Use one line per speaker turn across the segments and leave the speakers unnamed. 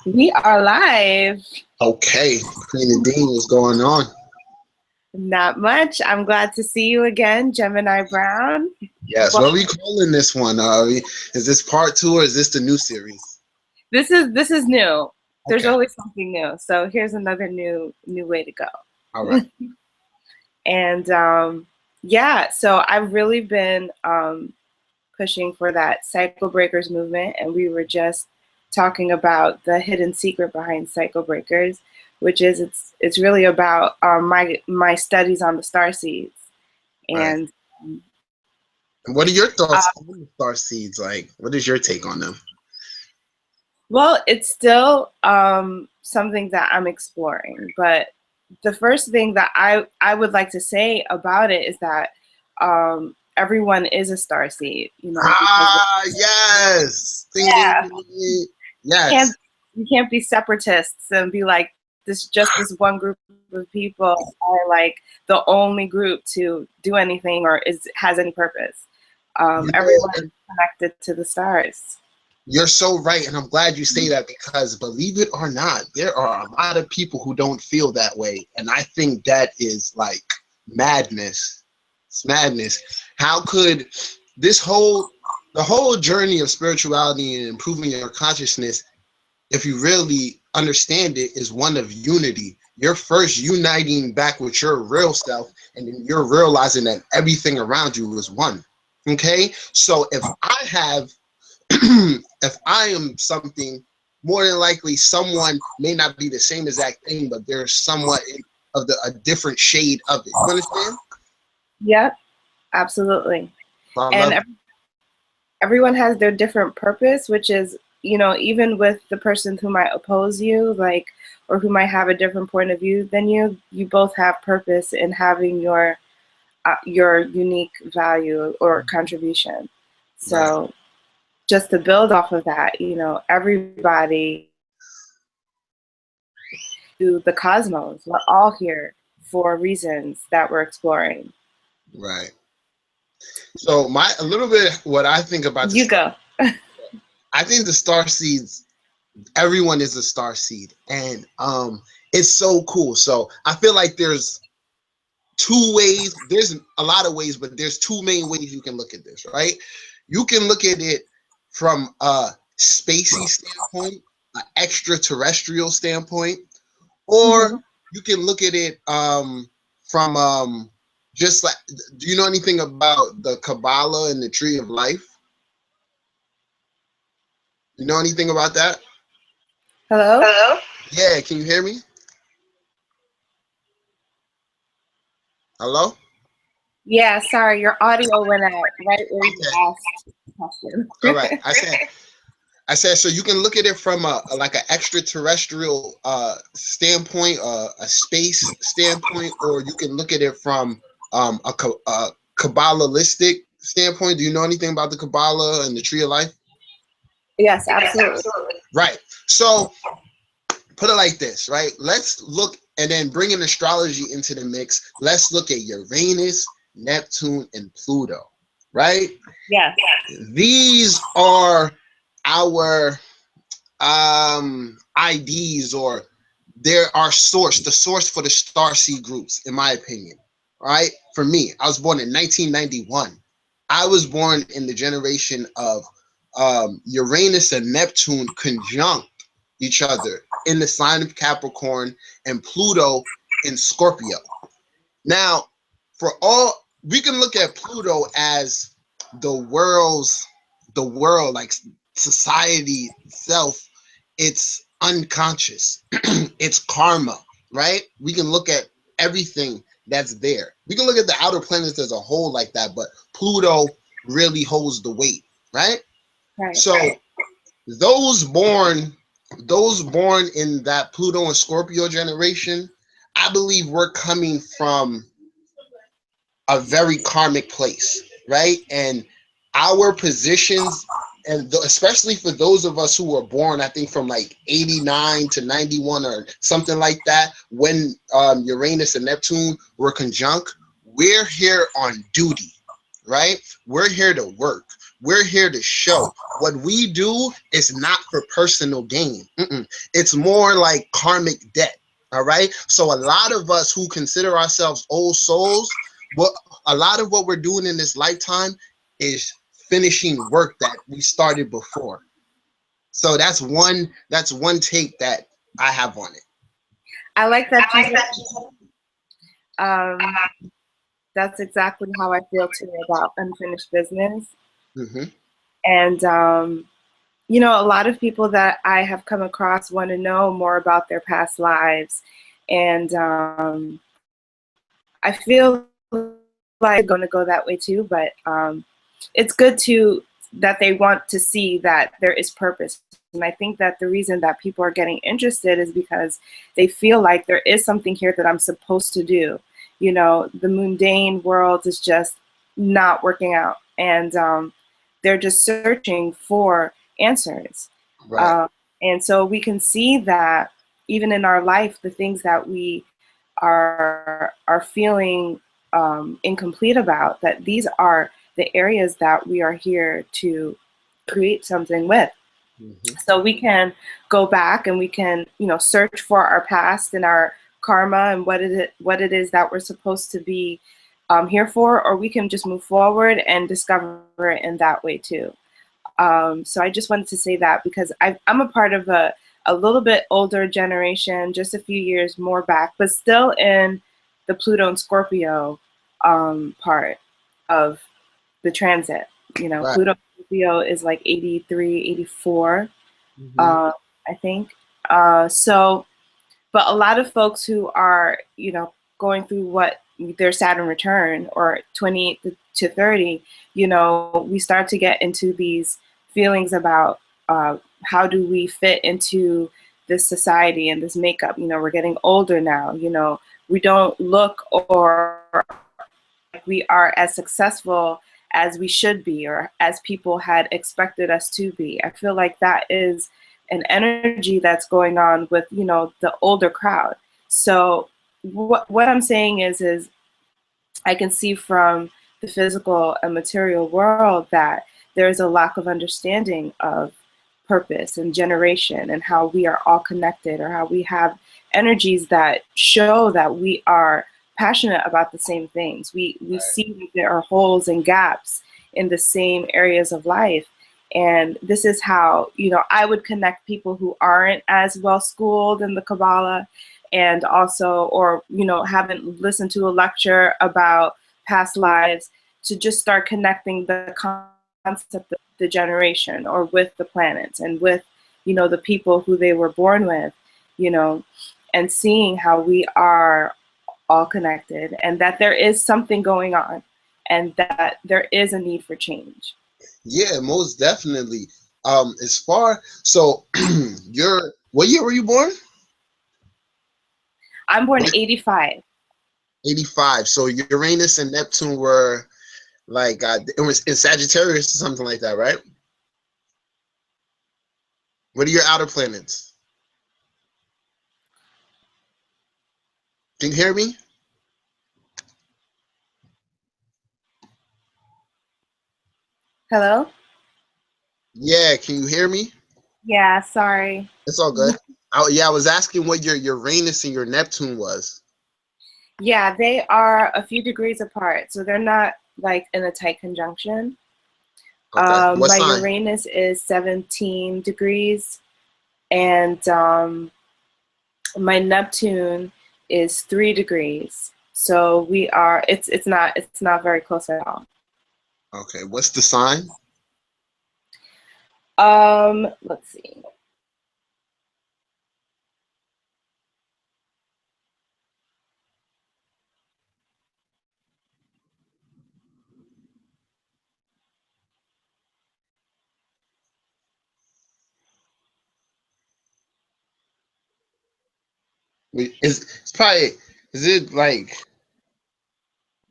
We are live.
Okay, Queen and Dean, what's going on?
Not much. I'm glad to see you again, Gemini Brown.
Yes,
Well,
what are we calling this one? Is this part two or is this the new series?
this is new. There's
Okay,
always something new. So here's another new way to go.
all right.
And yeah, so I've really been pushing for that cycle breakers movement, and we were just talking about the hidden secret behind cycle breakers, which is it's really about my studies on the starseeds.
Right.
And
And what are your
uh,
thoughts on the star seeds? Like, what is your take on them?
well, it's still something that I'm exploring, but the first thing that I would like to say about it is that everyone is a starseed, because
Yes. Ding, ding,
yeah,
ding, ding.
you
Yes.
can't you can't be separatists and be like this one group of people are like the only group to do anything or has any purpose.
You
Everyone
know,
is connected to the stars.
you're so right, and I'm glad you say that because believe it or not, there are a lot of people who don't feel that way, and I think that is like madness. It's madness. How could the whole journey of spirituality and improving your consciousness, if you really understand it, is one of unity. You're first uniting back with your real self, and then you're realizing that everything around you is one. Okay, so if I have if I am something, more than likely someone may not be the same exact thing, but there's somewhat of a different shade of it. You understand?
Yep, absolutely.
So I
And
love
everyone has their different purpose, which is, even with the person who might oppose you, like, or who might have a different point of view than you both have purpose in having your unique value or contribution.
right,
So just to build off of that, everybody to the cosmos, we're all here for reasons that we're exploring.
right. So a little bit what I think about
You
this,
go.
I think the star seeds, everyone is a star seed, and it's so cool. So I feel like there's two ways. There's a lot of ways, but there's two main ways you can look at this, right? You can look at it from a spacey standpoint, an extraterrestrial standpoint, or
Mhm.
you can look at it from just like, do you know anything about the Kabbalah and the Tree of Life? You know anything about that?
Hello?
Hello? Yeah, can you hear me? Hello?
Yeah, sorry, your audio went out right where you
Okay.
asked the question.
All right. I said so you can look at it from like an extraterrestrial standpoint, a space standpoint, or you can look at it from a Kabbalistic standpoint. Do you know anything about the Kabbalah and the Tree of Life?
Yes,
Yes,
absolutely.
absolutely. Right. So put it like this, right? Let's look and then bring in astrology into the mix. Let's look at Uranus, Neptune, and Pluto, right?
Yes.
These are our IDs, or they're our source, the source for the star seed groups, in my opinion. Right? For me, I was born in 1991. I was born in the generation of Uranus and Neptune conjunct each other in the sign of Capricorn and Pluto in Scorpio. Now, for all we can look at Pluto as the world, like society itself, it's unconscious, it's karma, right? We can look at everything that's there. We can look at the outer planets as a whole like that, but Pluto really holds the weight, right?
Right.
So those born those born in that Pluto and Scorpio generation, I believe we're coming from a very karmic place, right? And our positions, and especially for those of us who were born, I think from like 89 to 91 or something like that, when Uranus and Neptune were conjunct, we're here on duty, right? We're here to work. We're here to show. What we do is not for personal gain. It's more like karmic debt. All right. So a lot of us who consider ourselves old souls, what a lot of what we're doing in this lifetime is finishing work that we started before. So that's one take that I have on it.
I like that you said, um, that's exactly how I feel too about unfinished business.
Hmm.
And, you know, a lot of people that I have come across want to know more about their past lives. And I feel like going to go that way too, but it's good to that they want to see that there is purpose. And I think that the reason that people are getting interested is because they feel like there is something here that I'm supposed to do. You know, the mundane world is just not working out, and they're just searching for answers.
Right.
Uh, and so we can see that even in our life, the things that we are feeling incomplete about, that these are the areas that we are here to create something with.
Hmm.
So we can go back and we can, you know, search for our past and our karma and what it is that we're supposed to be here for, or we can just move forward and discover it in that way too. So I just wanted to say that because I'm a part of a little bit older generation, just a few years more back, but still in the Pluto and Scorpio part of the transit. You know,
Right.
Pluto and Scorpio is like 83, 84,
Hmm.
I think. So, but a lot of folks who are, you know, going through what their Saturn return or 28 to 30, you know, we start to get into these feelings about how do we fit into this society and this makeup. You know, we're getting older now. You know, we don't look or like we are as successful as we should be or as people had expected us to be. I feel like that is an energy that's going on with, you know, the older crowd. So what I'm saying is I can see from the physical and material world that there's a lack of understanding of purpose and generation and how we are all connected, or how we have energies that show that we are passionate about the same things. We
Right.
see that there are holes and gaps in the same areas of life. And this is how, you know, I would connect people who aren't as well schooled in the Kabbalah, and also, or, you know, haven't listened to a lecture about past lives, to just start connecting the concept of the generation or with the planets and with, you know, the people who they were born with, you know, and seeing how we are all connected and that there is something going on and that there is a need for change.
Yeah, most definitely. As far so, you're what year were you born?
I'm born 85.
85. So Uranus and Neptune were like it was in Sagittarius or something like that, right? What are your outer planets? Can you hear me?
Hello?
Yeah, can you hear me?
Yeah, sorry.
It's all good. Yeah, I was asking what your Uranus and your Neptune was.
Yeah, they are a few degrees apart, so they're not like in a tight conjunction.
Okay. What
My
sign?
Uranus is 17 degrees, and my Neptune is 3 degrees. So we are. It's not very close at all.
Okay. What's the sign?
Let's see.
It's probably is it like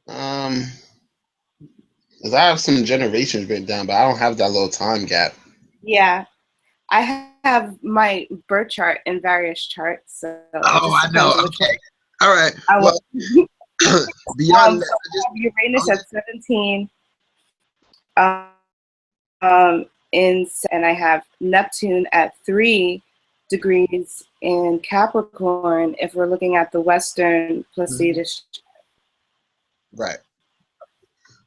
um 'cause I have some generations written down, but I don't have that little time gap.
Yeah, I have my birth chart in various charts, so it
Oh,
just
I know.
depends on which one
Okay. All right.
I want.
Well, beyond that,
So I have Uranus at 17. and I have Neptune at 3 degrees in Capricorn if we're looking at the Western Placidus.
Right.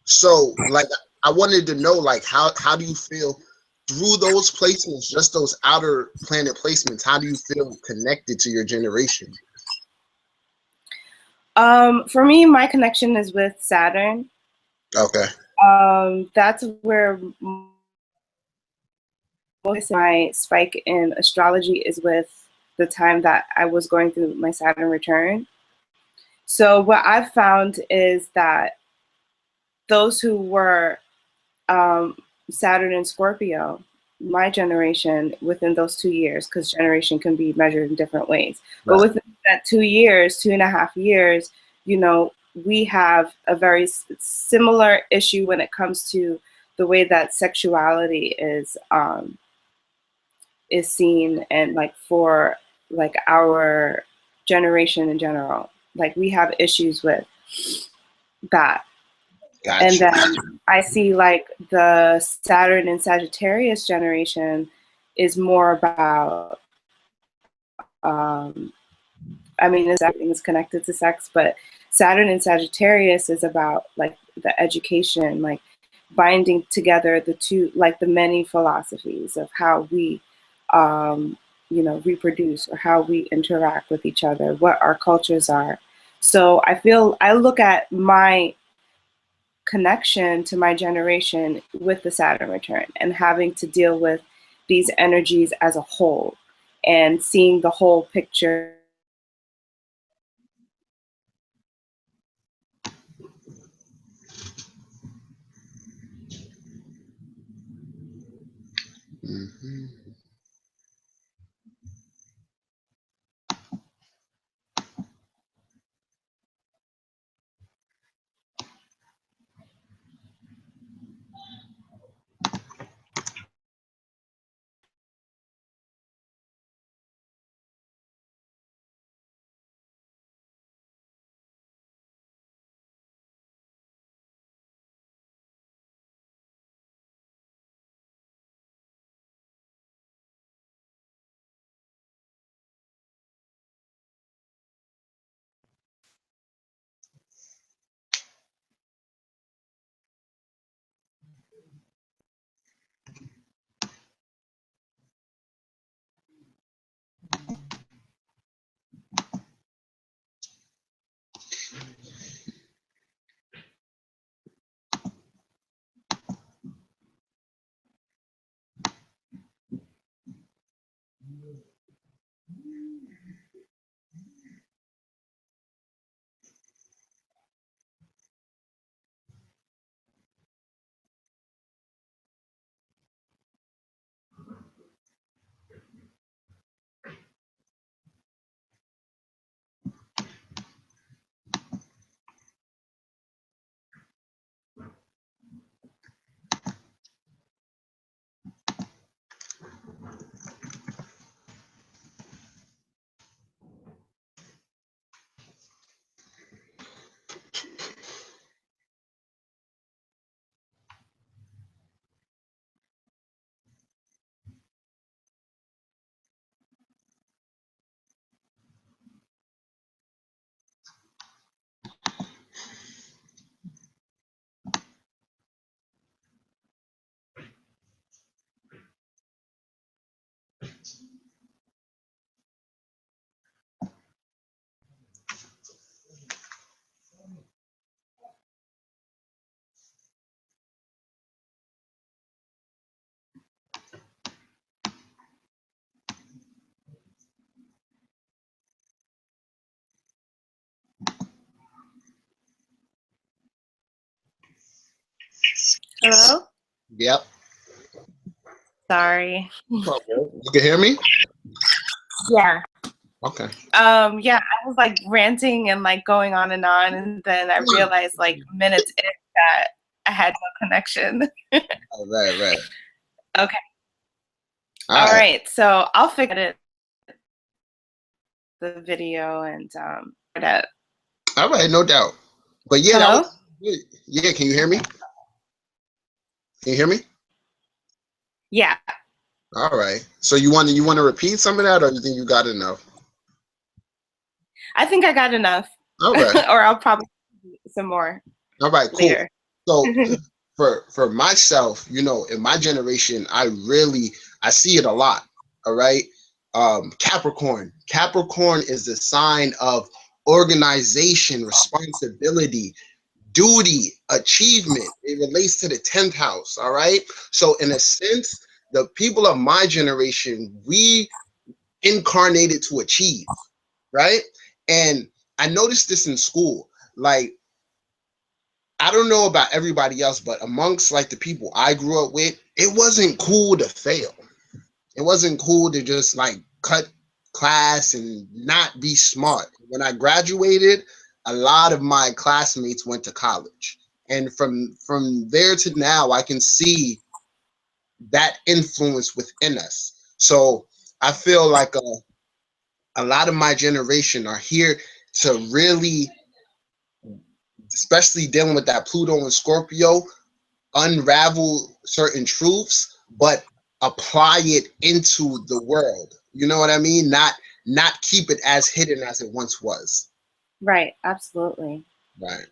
So, like, I wanted to know, like, how do you feel through those placements, just those outer planet placements? How do you feel connected to your generation?
For me, my connection is with Saturn.
Okay.
That's where most of my spike in astrology is with the time that I was going through my Saturn return. So what I've found is that those who were Saturn and Scorpio, my generation, within those 2 years, because generation can be measured in different ways,
Right.
but within that 2 years, 2.5 years, you know, we have a very similar issue when it comes to the way that sexuality is seen, and like for like our generation in general, like we have issues with that.
Gotcha.
And then I see like the Saturn and Sagittarius generation is more about, I mean, everything is connected to sex, but Saturn and Sagittarius is about like the education, like binding together the two, like the many philosophies of how we, you know, reproduce, or how we interact with each other, what our cultures are. So I look at my connection to my generation with the Saturn return and having to deal with these energies as a whole and seeing the whole picture.
Mm-hmm.
Hello?
Yep.
Sorry.
Okay. You can hear me?
Yeah.
Okay.
Yeah, I was like ranting and like going on, and then I realized like minutes in that I had no connection.
Right.
Okay.
All
All
right.
right. So I'll figure it the video and that.
All right, no doubt. But yeah, that
Hello?
was good. Yeah, can you hear me? Can you hear me?
Yeah,
All right. So you want to repeat some of that, or you think you got enough?
I think I got enough,
All right.
or I'll probably do some more
All right. Cool.
later.
So for myself, in my generation, I see it a lot. All right. Capricorn. Capricorn is the sign of organization, responsibility, duty, achievement. It relates to the 10th house. All right. So in a sense, the people of my generation, we incarnated to achieve, right? And I noticed this in school. Like, I don't know about everybody else, but amongst like the people I grew up with, it wasn't cool to fail. It wasn't cool to just like cut class and not be smart. When I graduated, a lot of my classmates went to college. And from there to now, I can see that influence within us. So I feel like a lot of my generation are here to really, especially dealing with that Pluto and Scorpio, unravel certain truths, but apply it into the world. You know what I mean? Not keep it as hidden as it once was.
Right, absolutely.
Right.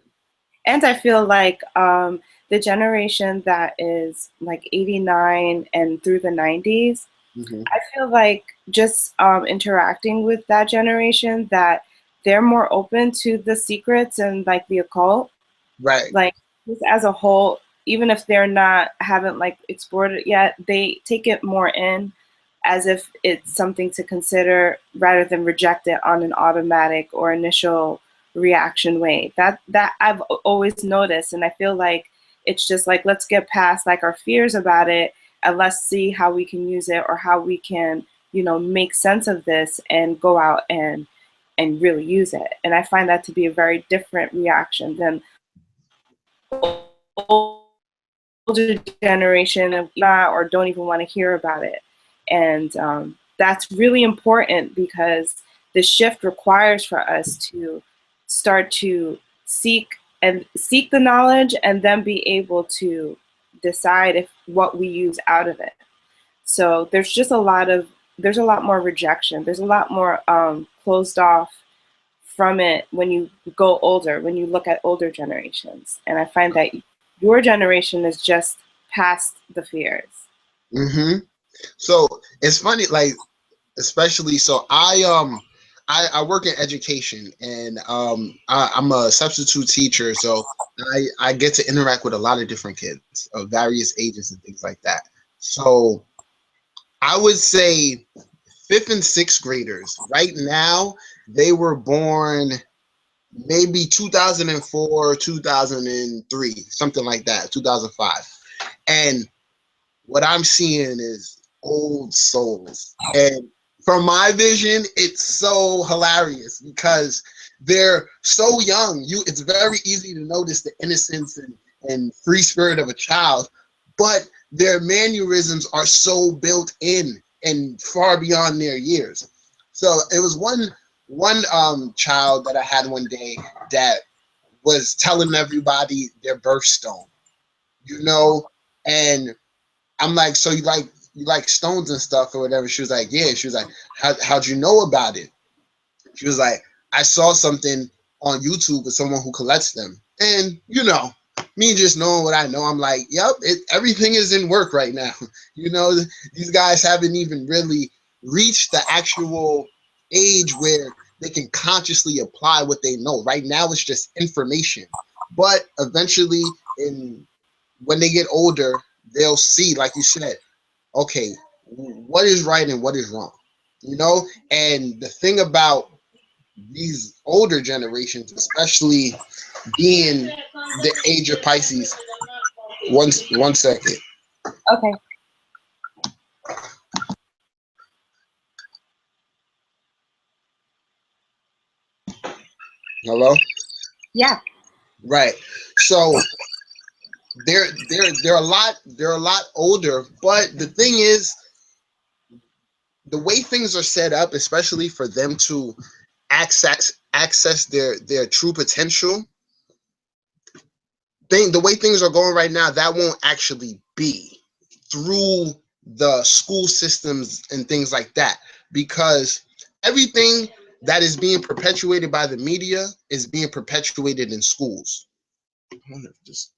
And I feel like the generation that is like 89 and through the 90s,
Hmm.
I feel like just interacting with that generation, that they're more open to the secrets and like the occult,
Right.
like just as a whole, even if they're not haven't like explored it yet, they take it more in as if it's something to consider rather than reject it on an automatic or initial reaction way. That I've always noticed, and I feel like it's just like, let's get past like our fears about it, and let's see how we can use it, or how we can, make sense of this and go out and really use it. And I find that to be a very different reaction than older generation of not, or don't even want to hear about it. And that's really important, because the shift requires for us to start to seek the knowledge, and then be able to decide if what we use out of it. So there's a lot more rejection. There's a lot more closed off from it when you go older, when you look at older generations. And I find that your generation is just past the fears.
Hmm. So it's funny, like, especially, so I work in education, and I'm a substitute teacher, so I get to interact with a lot of different kids of various ages and things like that. So I would say fifth and sixth graders right now, they were born maybe 2004, 2003, something like that, 2005. And what I'm seeing is old souls. And from my vision, it's so hilarious because they're so young. It's very easy to notice the innocence and free spirit of a child, but their mannerisms are so built in and far beyond their years. So it was one child that I had one day that was telling everybody their birthstone, you know, and I'm like, so you like stones and stuff or whatever? She was like, yeah. She was like, how'd you know about it? She was like, I saw something on YouTube with someone who collects them. And me just knowing what I know, I'm like, yep, everything is in work right now. These guys haven't even really reached the actual age where they can consciously apply what they know. Right now it's just information. But eventually, in when they get older, they'll see, like you said, okay, what is right and what is wrong, and the thing about these older generations, especially being the age of Pisces. One second.
Okay.
Hello.
Yeah.
Right. So they're a lot older, but the thing is, the way things are set up, especially for them to access their true potential, the way things are going right now, that won't actually be through the school systems and things like that, because everything that is being perpetuated by the media is being perpetuated in schools. I wonder if this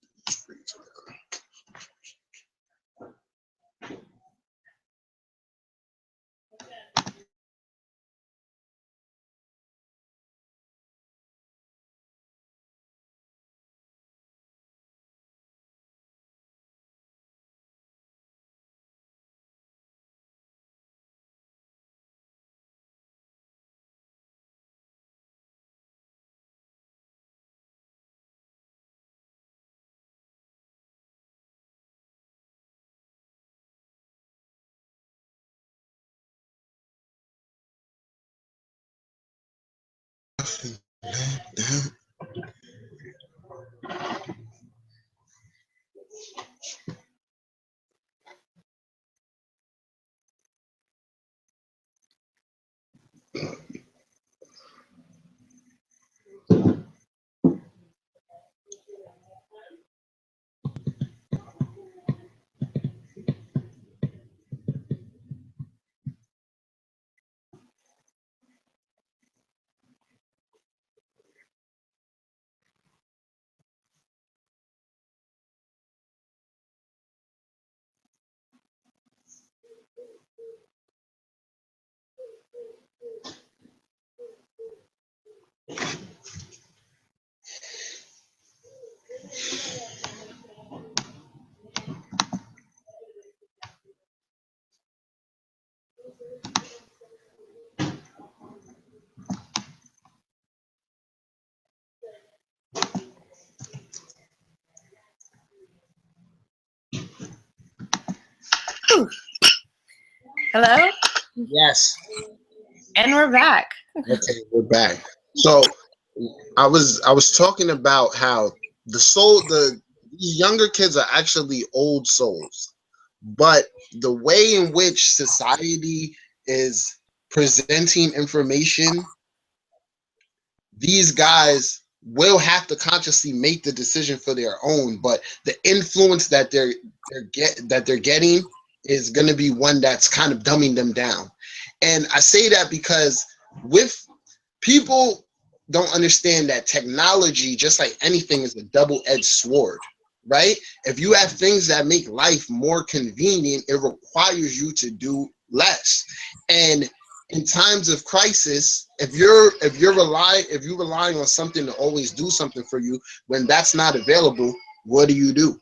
Hello?
Yes.
And we're back.
Okay, we're back. So I was talking about how these younger kids are actually old souls, but the way in which society is presenting information, these guys will have to consciously make the decision for their own, but the influence that they're getting is going to be one that's kind of dumbing them down. And I say that because with people don't understand that technology, just like anything, is a double-edged sword, right? If you have things that make life more convenient, it requires you to do less. And in times of crisis, if you're relying on something to always do something for you, when that's not available, what do?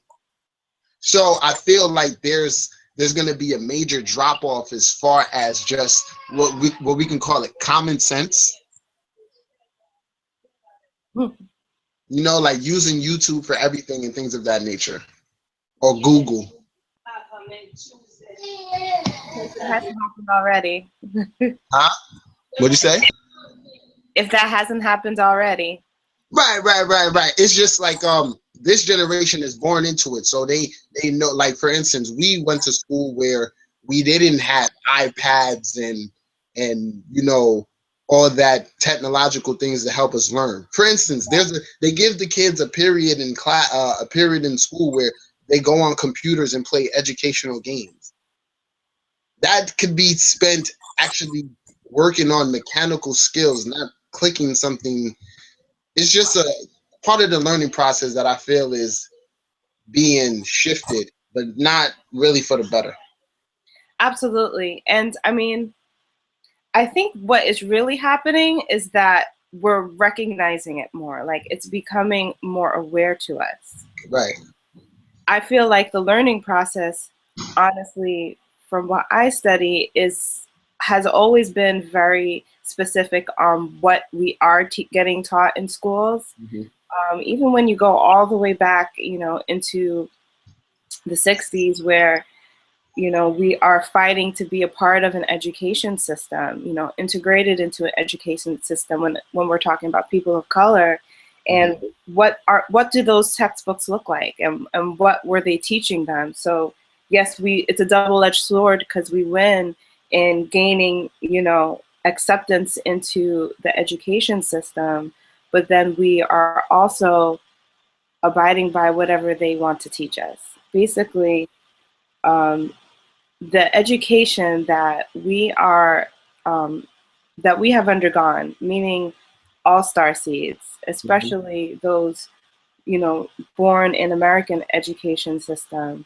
So I feel like there's going to be a major drop off as far as just what we can call it common sense. You know, like using YouTube for everything and things of that nature, or Google.
It hasn't happened already.
Huh? What'd you say?
If that hasn't happened already.
Right. It's just like this generation is born into it, so they know. Like for instance, we went to school where we didn't have iPads and you know all that technological things to help us learn. For instance, they give the kids a period in class, a period in school where they go on computers and play educational games. That could be spent actually working on mechanical skills, not clicking something. It's just a part of the learning process that I feel is being shifted, but not really for the better.
Absolutely. And I mean, I think what is really happening is that we're recognizing it more. Like it's becoming more aware to us.
Right.
I feel like the learning process, honestly, from what I study, has always been very specific on what we are getting taught in schools.
Mm-hmm.
Even when you go all the way back, into the 60s, where we are fighting to be a part of an education system, integrated into an education system when we're talking about people of color. And what do those textbooks look like, and what were they teaching them? So yes, it's a double-edged sword, because we win in gaining, acceptance into the education system, but then we are also abiding by whatever they want to teach us. Basically, the education that we have undergone, meaning all star seeds,
Mhm.
especially those, born in American education system,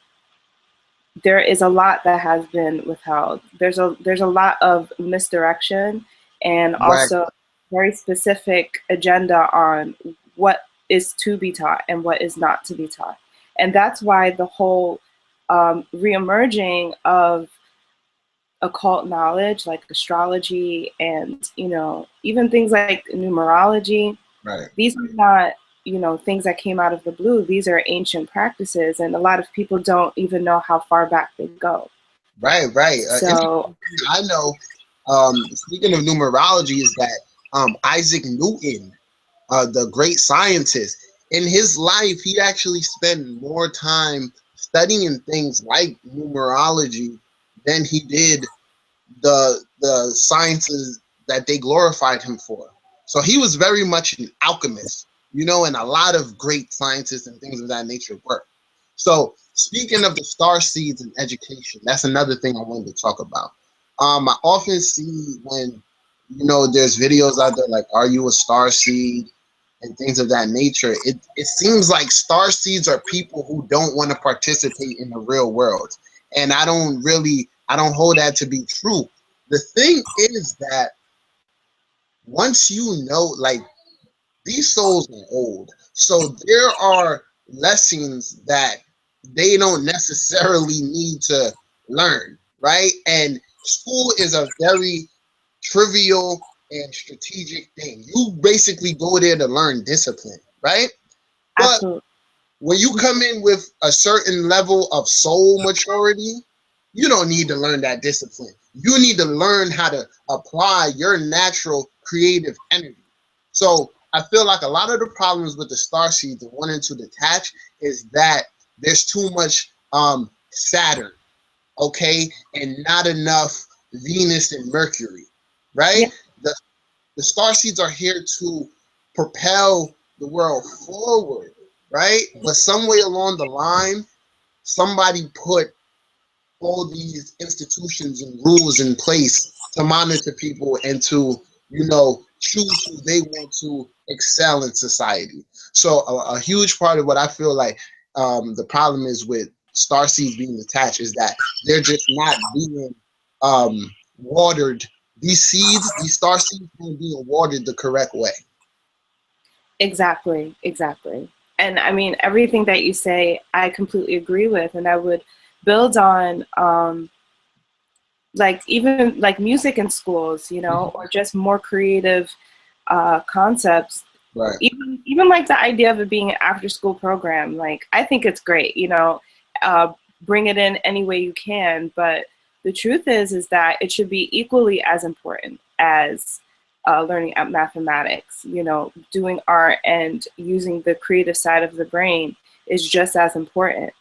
there is a lot that has been withheld. There's a lot of misdirection, and
Right,
also very specific agenda on what is to be taught and what is not to be taught. And that's why the whole reemerging of occult knowledge like astrology and even things like numerology,
right,
these are not things that came out of the blue. These are ancient practices, and a lot of people don't even know how far back they go.
right.
So
Interesting thing I know, speaking of numerology, is that Isaac Newton, the great scientist, in his life, he actually spent more time studying things like numerology than he did the sciences that they glorified him for. So he was very much an alchemist, and a lot of great scientists and things of that nature work. So speaking of the star seeds in education, that's another thing I wanted to talk about. I often see when there's videos out there like "Are you a star seed?" and things of that nature. It seems like star seeds are people who don't want to participate in the real world, and I don't hold that to be true. The thing is that once like these souls are old, so there are lessons that they don't necessarily need to learn, right? And school is a very trivial and strategic thing. You basically go there to learn discipline, right? But
absolutely.
when you come in with a certain level of soul maturity, you don't need to learn that discipline. You need to learn how to apply your natural creative energy. So I feel like a lot of the problems with the star seeds and wanting to detach is that there's too much Saturn, okay, and not enough Venus and Mercury, right?
Yeah,
The the star seeds are here to propel the world forward, right? But some way along the line, somebody put all these institutions and rules in place to monitor people and to, choose who they want to excel in society. So a huge part of what I feel like the problem is with star seeds being attached is that they're just not being watered. These seeds, these star seeds, aren't being watered the correct way.
exactly, exactly. And I mean, everything that you say, I completely agree with, and I would build on like even like music in schools, or just more creative concepts.
Right,
Even like the idea of it being an after school program, like I think it's great. Uh, bring it in any way you can, but the truth is that it should be equally as important as learning at mathematics. Doing art and using the creative side of the brain is just as important.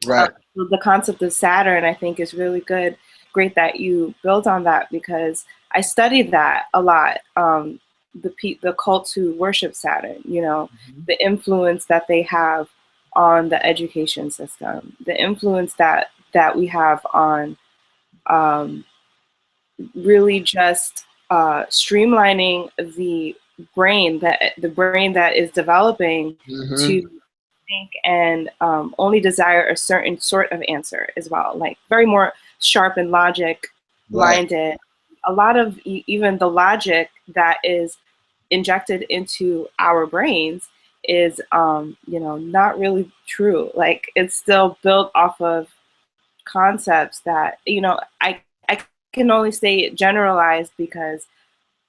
right,
The concept of Saturn, I think, is really good. Great that you built on that because I studied that a lot. The cults who worship Saturn, the influence that they have on the education system, the influence that we have on um, really just streamlining the brain that is developing
mm-hmm.
to think and only desire a certain sort of answer as well, like very more sharp and logic
Right,
blinded. A lot of even the logic that is injected into our brains is not really true. Like it's still built off of concepts that I can only say generalized because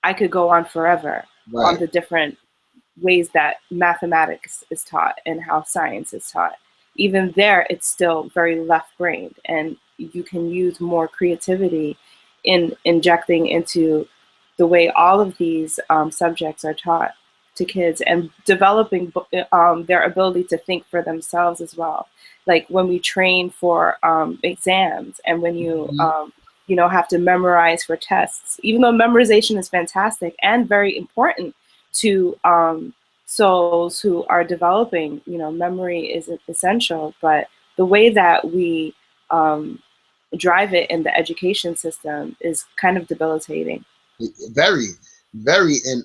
I could go on forever on
right,
the different ways that mathematics is taught and how science is taught. Even there, it's still very left brained, and you can use more creativity in injecting into the way all of these subjects are taught to kids and developing their ability to think for themselves as well. Like when we train for exams and when you
mm-hmm.
have to memorize for tests, even though memorization is fantastic and very important to souls who are developing, memory is essential, but the way that we um, drive it in the education system is kind of debilitating.
Very, very, and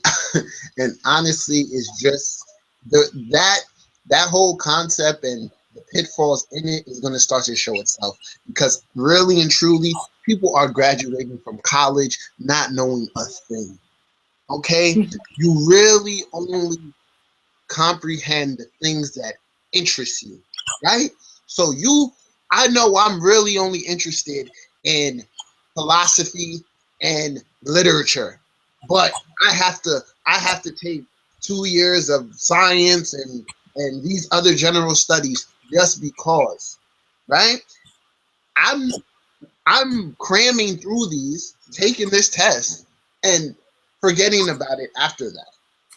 and honestly, it's just that that whole concept and the pitfalls in it is going to start to show itself, because really and truly, people are graduating from college not knowing a thing. Okay, you really only comprehend the things that interest you, right? So I know I'm really only interested in philosophy and literature, but I have to take 2 years of science and these other general studies just because, right? I'm I'm cramming through these, taking this test, and forgetting about it after that.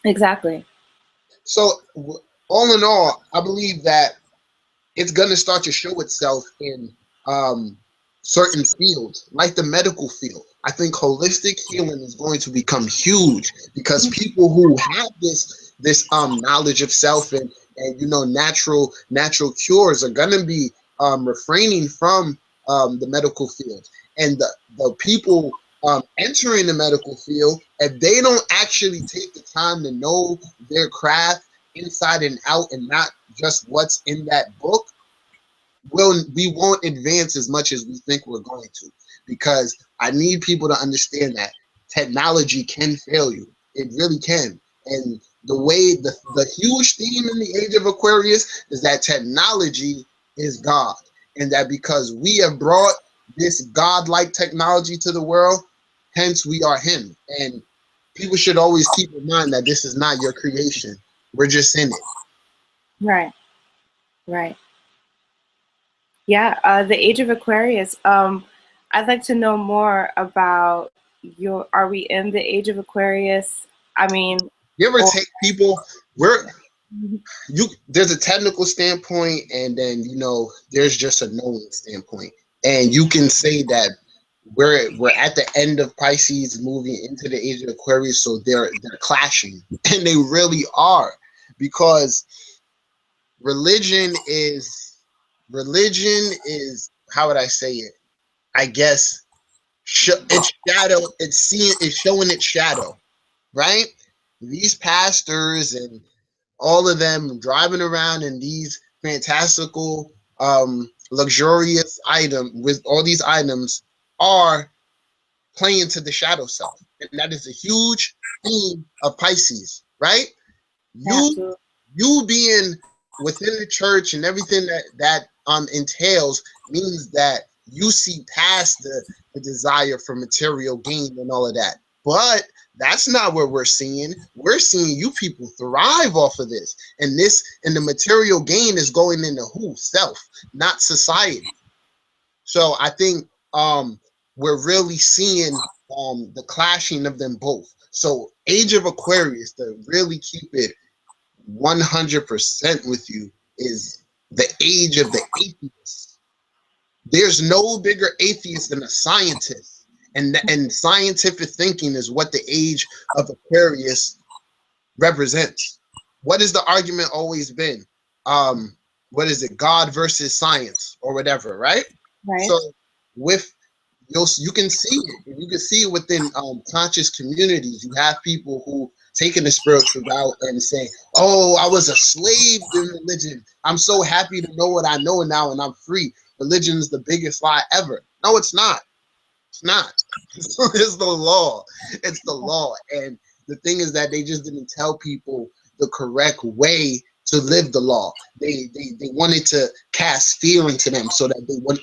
Exactly.
So all in all, I believe that it's going to start to show itself in um, certain fields, like the medical field. I think holistic healing is going to become huge, because people who have this knowledge of self and natural cures are going to be refraining from the medical field, and the people entering the medical field, if they don't actually take the time to know their craft inside and out and not just what's in that book, we won't advance as much as we think we're going to, because I need people to understand that technology can fail you. It really can. And the huge theme in the age of Aquarius is that technology is God, and that because we have brought this godlike technology to the world, hence we are him. And people should always keep in mind that this is not your creation. We're just in it.
Right. Right. Yeah. The Age of Aquarius. I'd like to know more about your. Are we in the Age of Aquarius? I mean,
You ever
or,
take people where there's a technical standpoint, and then there's just a knowing standpoint, and you can say that we're at the end of Pisces, moving into the age of Aquarius, so they're clashing, and they really are, because religion is how would I say it? I guess it's shadow. It's showing its shadow, right? These pastors and all of them driving around in these fantastical, luxurious item with all these items are playing to the shadow self, and that is a huge theme of Pisces, right? You
absolutely.
you being within the church and everything that entails means that you see past the desire for material gain and all of that. But that's not what we're seeing. We're seeing you people thrive off of this. And the material gain is going into who? Self, not society. So I think we're really seeing the clashing of them both. So Age of Aquarius, to really keep it 100% with you, is the age of the atheist. There's no bigger atheist than a scientist, and scientific thinking is what the age of Aquarius represents. What has the argument always been? What is it? God versus science or whatever, right?
Right.
So with you can see it. You can see it within conscious communities. You have people who taking the spiritual route and saying, "Oh, I was a slave to religion. I'm so happy to know what I know now, and I'm free. Religion is the biggest lie ever." No, it's not. It's not. It's the law. It's the law. And the thing is that they just didn't tell people the correct way to live the law. They wanted to cast fear into them so that they would,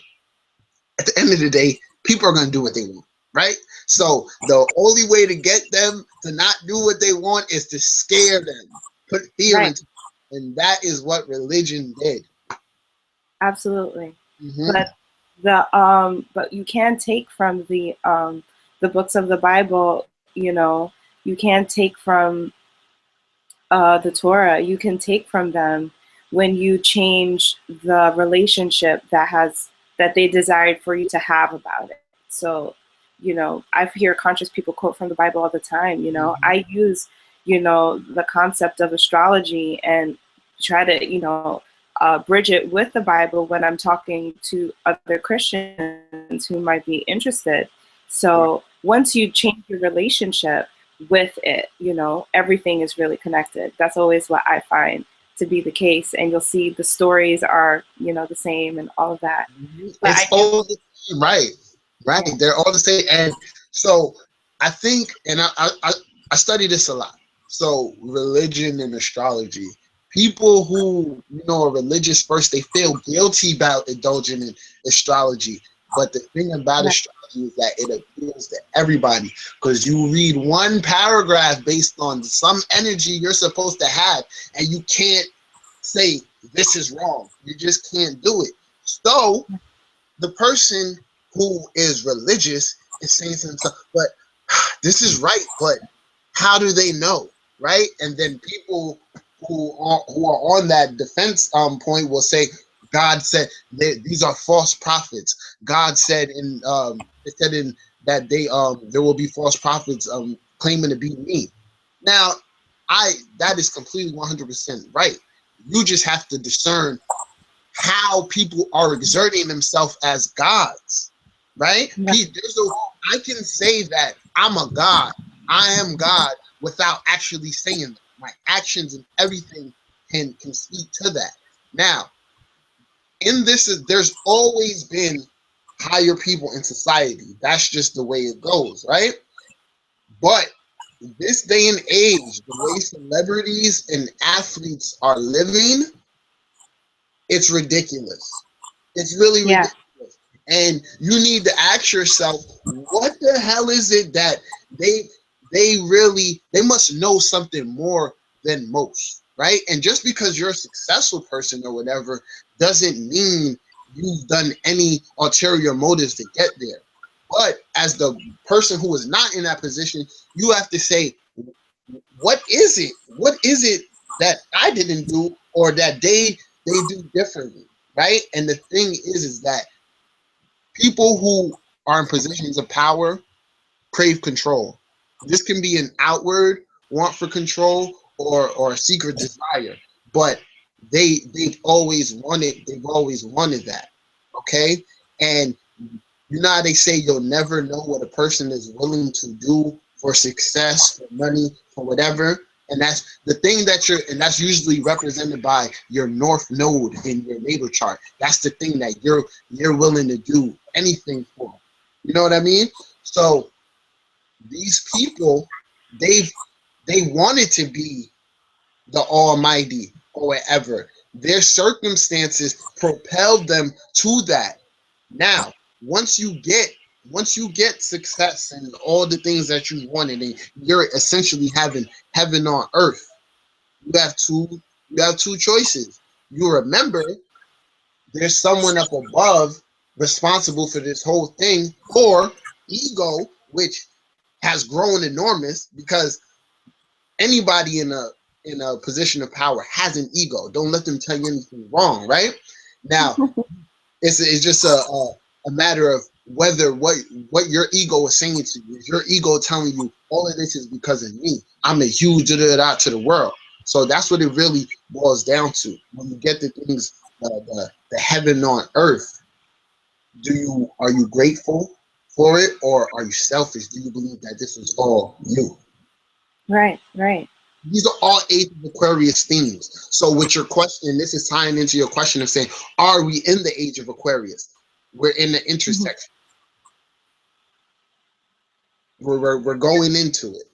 at the end of the day, people are going to do what they want, right? So the only way to get them to not do what they want is to scare them, put fear
Right.
into them. And that is what religion did.
Absolutely.
Mm-hmm.
But you can take from the books of the Bible. You can take from the Torah. You can take from them when you change the relationship that they desired for you to have about it. So, I hear conscious people quote from the Bible all the time.
Mm-hmm.
I use, the concept of astrology and try to, bridge it with the Bible when I'm talking to other Christians who might be interested. So once you change your relationship with it, you know, everything is really connected. That's always what I find to be the case. And you'll see the stories are, you know, the same and all of that. But
It's
I do,
all the same, right? Right.
yeah,
They're all the same. And so I think, and I study this a lot. So religion and astrology. People who, you know, are religious first, they feel guilty about indulging in astrology. But the thing about
right,
astrology is that it appeals to everybody, because you read one paragraph based on some energy you're supposed to have, and you can't say this is wrong. You just can't do it. So the person who is religious is saying to themselves, but this is right, but how do they know, right? And then people who are on that defense point will say, God said these are false prophets. God said it said in that they there will be false prophets claiming to be me. Now, that is completely 100% right. You just have to discern how people are exerting themselves as gods, right?
right,
I can say that I'm a god, I am God, without actually saying that. My actions and everything can speak to that. Now, there's always been higher people in society. That's just the way it goes, right? But this day and age, the way celebrities and athletes are living, it's ridiculous. It's really
yeah,
ridiculous. And you need to ask yourself, what the hell is it that they must know something more than most, right? And just because you're a successful person or whatever doesn't mean you've done any ulterior motives to get there. But as the person who is not in that position, you have to say, what is it? What is it that I didn't do or that they do differently, right? And the thing is that people who are in positions of power crave control. This can be an outward want for control or a secret desire, but they've always wanted that. Okay? And you know how they say you'll never know what a person is willing to do for success, for money, for whatever. And that's the thing and that's usually represented by your north node in your natal chart. That's the thing that you're willing to do anything for. You know what I mean? So these people, they wanted to be the Almighty or whatever. Their circumstances propelled them to that. Now, once you get success and all the things that you wanted, and you're essentially having heaven on earth, you have two choices. You remember there's someone up above responsible for this whole thing, or ego, which has grown enormous because anybody in a position of power has an ego. Don't let them tell you anything wrong, right? Now, it's just a matter of whether what your ego is saying to you. Is your ego telling you all of this is because of me? I'm a huge to the world. So that's what it really boils down to. When you get the things, the heaven on earth, are you grateful for it, or are you selfish? Do you believe that this is all you?
right, right.
These are all Age of Aquarius themes. So with your question, this is tying into your question of saying, are we in the Age of Aquarius? We're in the
Mhm.
intersection. We're going into it.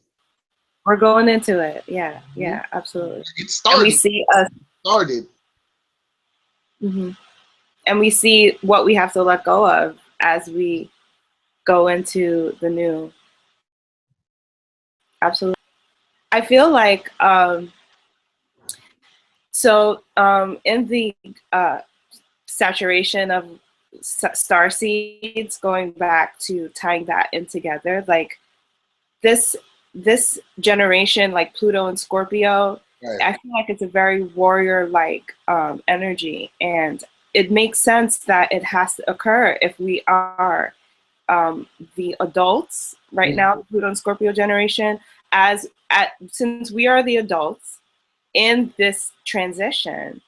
We're going into it. Yeah,
Mhm.
yeah, absolutely.
It
And we
started.
see us,
Started.
mhm. And we see what we have to let go of as we go into the new. Absolutely. I feel like in the saturation of star seeds, going back to tying that in together, like this this generation, like Pluto and Scorpio,
Right.
I feel like it's a very warrior like energy, and it makes sense that it has to occur if we are the adults right now, the Pluto and Scorpio generation, since we are the adults in this transition,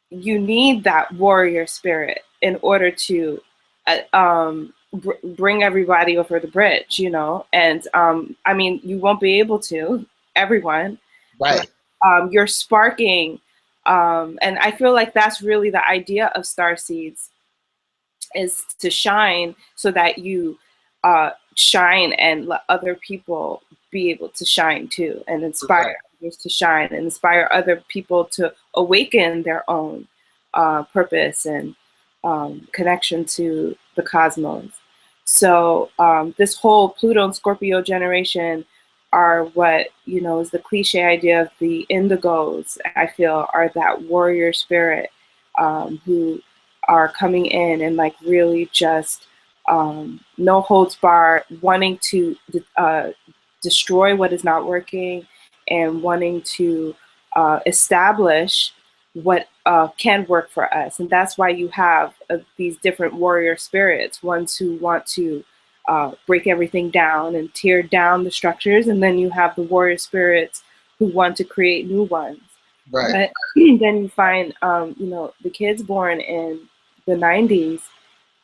you need that warrior spirit in order to bring everybody over the bridge, you know. And I mean, you won't be able to, everyone, but
Right.
you're sparking. And I feel like that's really the idea of star seeds, is to shine so that you shine and let other people be able to shine too, and inspire others to shine and inspire other people to awaken their own purpose and connection to the cosmos. So this whole Pluto and Scorpio generation are what, you know, is the cliche idea of the indigos. I feel are that warrior spirit who are coming in and like really just no holds bar, wanting to destroy what is not working and wanting to establish what can work for us. And that's why you have these different warrior spirits, ones who want to break everything down and tear down the structures. And then you have the warrior spirits who want to create new ones.
Right.
But then you find, you know, the kids born in the 90s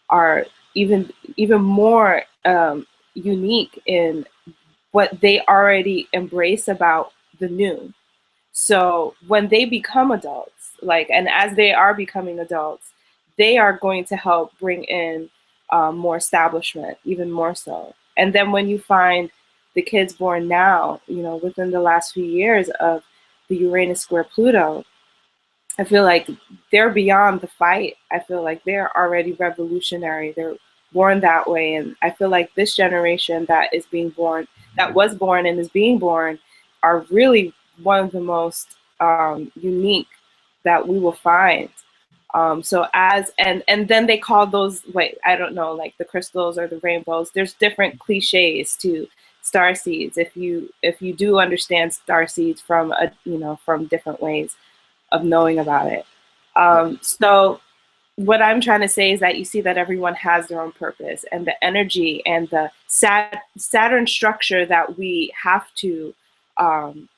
are even more unique in what they already embrace about the new. So when they become adults, like, and as they are becoming adults, they are going to help bring in more establishment, even more so. And then when you find the kids born now, you know, within the last few years of the Uranus square Pluto, I feel like they're beyond the fight. I feel like they're already revolutionary. They're born that way. And I feel like this generation that is being born, that was born and is being born, are really one of the most unique that we will find. So as and then they call those, wait, I don't know, like the crystals or the rainbows. There's different cliches to star seeds if you do understand star seeds from a, you know, from different ways of knowing about it. So what I'm trying to say is that you see that everyone has their own purpose, and the energy and the Saturn structure that we have to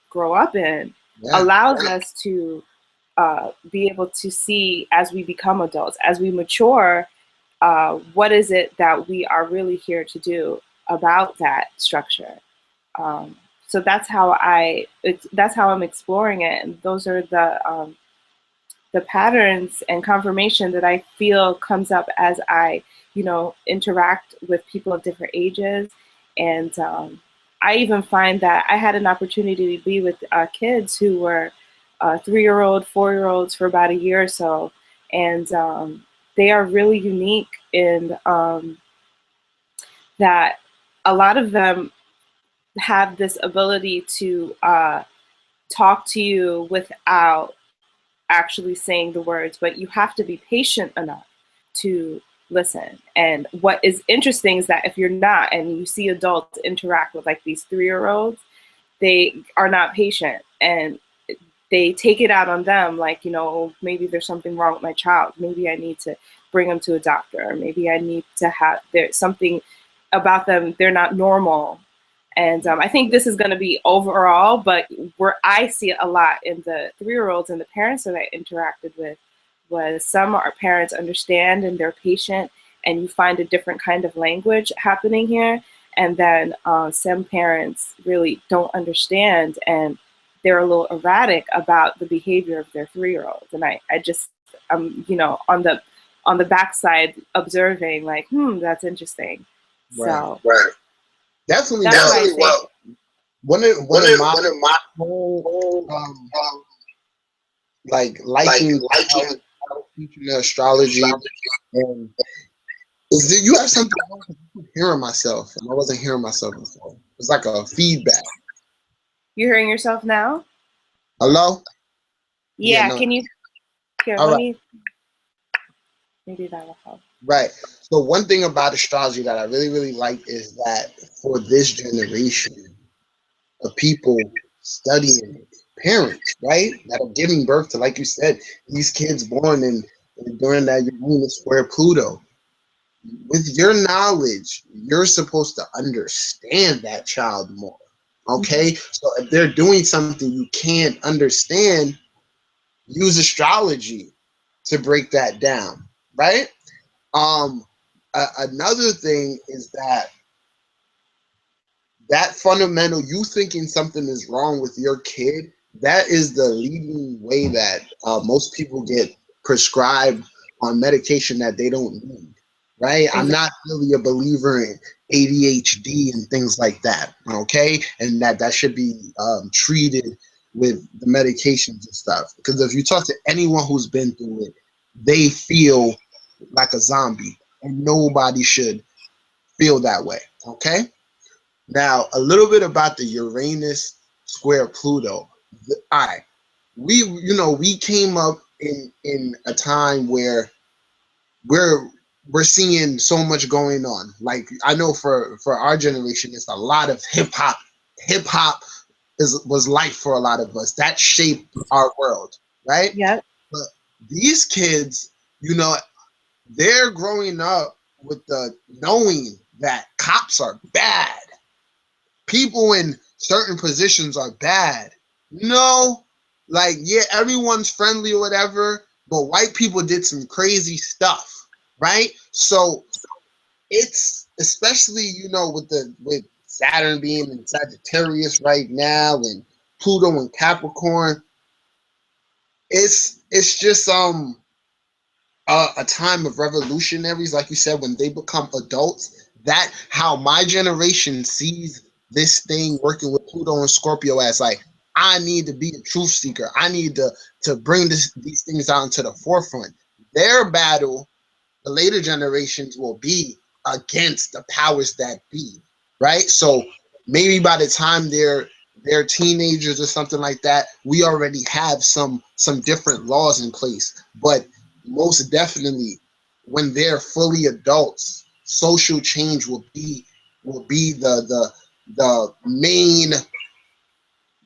grow up in allows us to be able to see as we become adults, as we mature, what is it that we are really here to do about that structure. So that's how that's how I'm exploring it, and those are the patterns and confirmation that I feel comes up as I, you know, interact with people of different ages. And I even find that I had an opportunity to be with kids who were 3-year-old, 4-year-olds for about a year or so, and they are really unique in that a lot of them have this ability to talk to you without actually saying the words, but you have to be patient enough to listen. And what is interesting is that if you're not, and you see adults interact with like these 3-year-olds, they are not patient and they take it out on them, like, you know, maybe there's something wrong with my child. Maybe I need to bring them to a doctor, or maybe I need to have, there's something about them, they're not normal. And I think this is going to be overall, but where I see it a lot in the 3-year-olds and the parents that I interacted with was some are parents understand and they're patient, and you find a different kind of language happening here. And then some parents really don't understand, and they're a little erratic about the behavior of their 3-year-olds. And I just, you know, on the backside observing, like, that's interesting. So
Definitely.
that's why I say
One of my whole like liking teaching the astrology, and is that you have something wrong with hearing myself, and I wasn't hearing myself before. It's like a feedback.
you're hearing yourself now.
Hello?
Yeah,
No.
can you here?
All
Let
right.
me, maybe that will help.
Right. So one thing about astrology that I really, really like is that for this generation of people studying it, parents, right, that are giving birth to, like you said, these kids born in during that Uranus square Pluto. With your knowledge, you're supposed to understand that child more. Okay? So if they're doing something you can't understand, use astrology. to break that down, right? Another thing is that fundamental, you thinking something is wrong with your kid, that is the leading way that most people get prescribed on medication that they don't need, right? I'm
Exactly.
not really a believer in ADHD and things like that, okay? And that should be treated with the medications and stuff. Because if you talk to anyone who's been through it, they feel like a zombie, and nobody should feel that way, okay? Now, a little bit about the Uranus square Pluto. All right, we came up in a time where we're we're seeing so much going on. Like I know for our generation, it's a lot of hip hop. Hip hop was life for a lot of us. That shaped our world, right?
Yep.
But these kids, you know, they're growing up with the knowing that cops are bad, people in certain positions are bad. No, like yeah, everyone's friendly or whatever, but white people did some crazy stuff, right? So it's especially with Saturn being in Sagittarius right now and Pluto and Capricorn, it's just a time of revolutionaries, like you said, when they become adults. That how my generation sees this thing working with Pluto and Scorpio as like, I need to be a truth seeker. I need to bring these things out into the forefront. Their battle, the later generations will be against the powers that be, right? So maybe by the time they're teenagers or something like that, we already have some different laws in place. But most definitely, when they're fully adults, social change will be the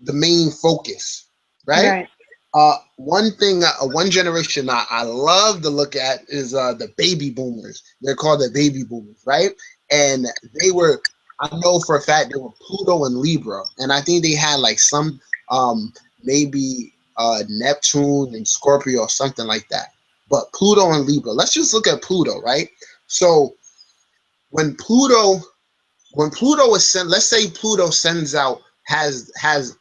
main focus, right?
Right.
One thing, one generation I love to look at is the baby boomers. They're called the baby boomers, right? And they were, I know for a fact, they were Pluto and Libra, and I think they had like some, maybe Neptune and Scorpio or something like that. But Pluto and Libra. Let's just look at Pluto, right? So when Pluto when Pluto is sent, let's say Pluto sends out has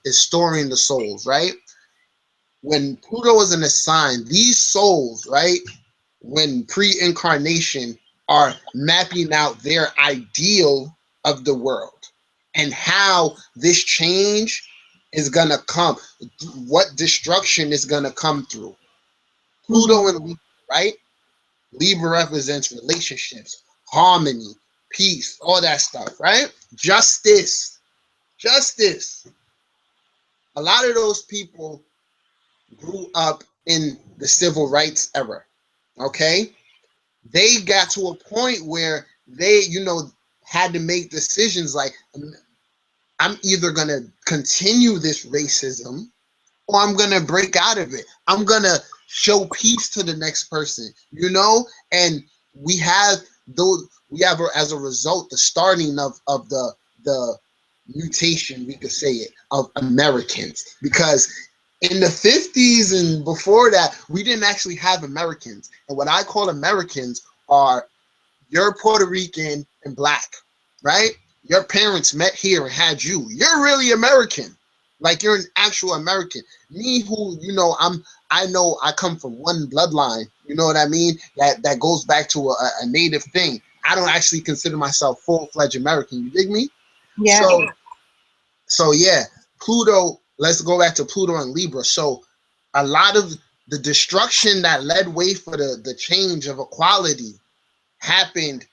is storing the souls, right? When Pluto is in a sign, these souls, right, when pre-incarnation are mapping out their ideal of the world and how this change is gonna come, what destruction is gonna come through. Pluto
Hmm.
and Libra, right? Libra represents relationships, harmony, peace, all that stuff, right? Justice. A lot of those people grew up in the civil rights era. Okay, they got to a point where they, had to make decisions like, I'm either gonna continue this racism or I'm gonna break out of it. I'm gonna show peace to the next person, and we have those. We have, as a result, the starting of the mutation, we could say it, of Americans, because in the 50s and before that, we didn't actually have Americans. And what I call Americans are, you're Puerto Rican and black, right? Your parents met here and had you. You're really American. Like you're an actual American. Me, who, I know I come from one bloodline. You know what I mean? That goes back to a native thing. I don't actually consider myself full-fledged American. You dig me?
Yeah.
So yeah, Pluto. Let's go back to Pluto and Libra. So a lot of the destruction that led way for the change of equality happened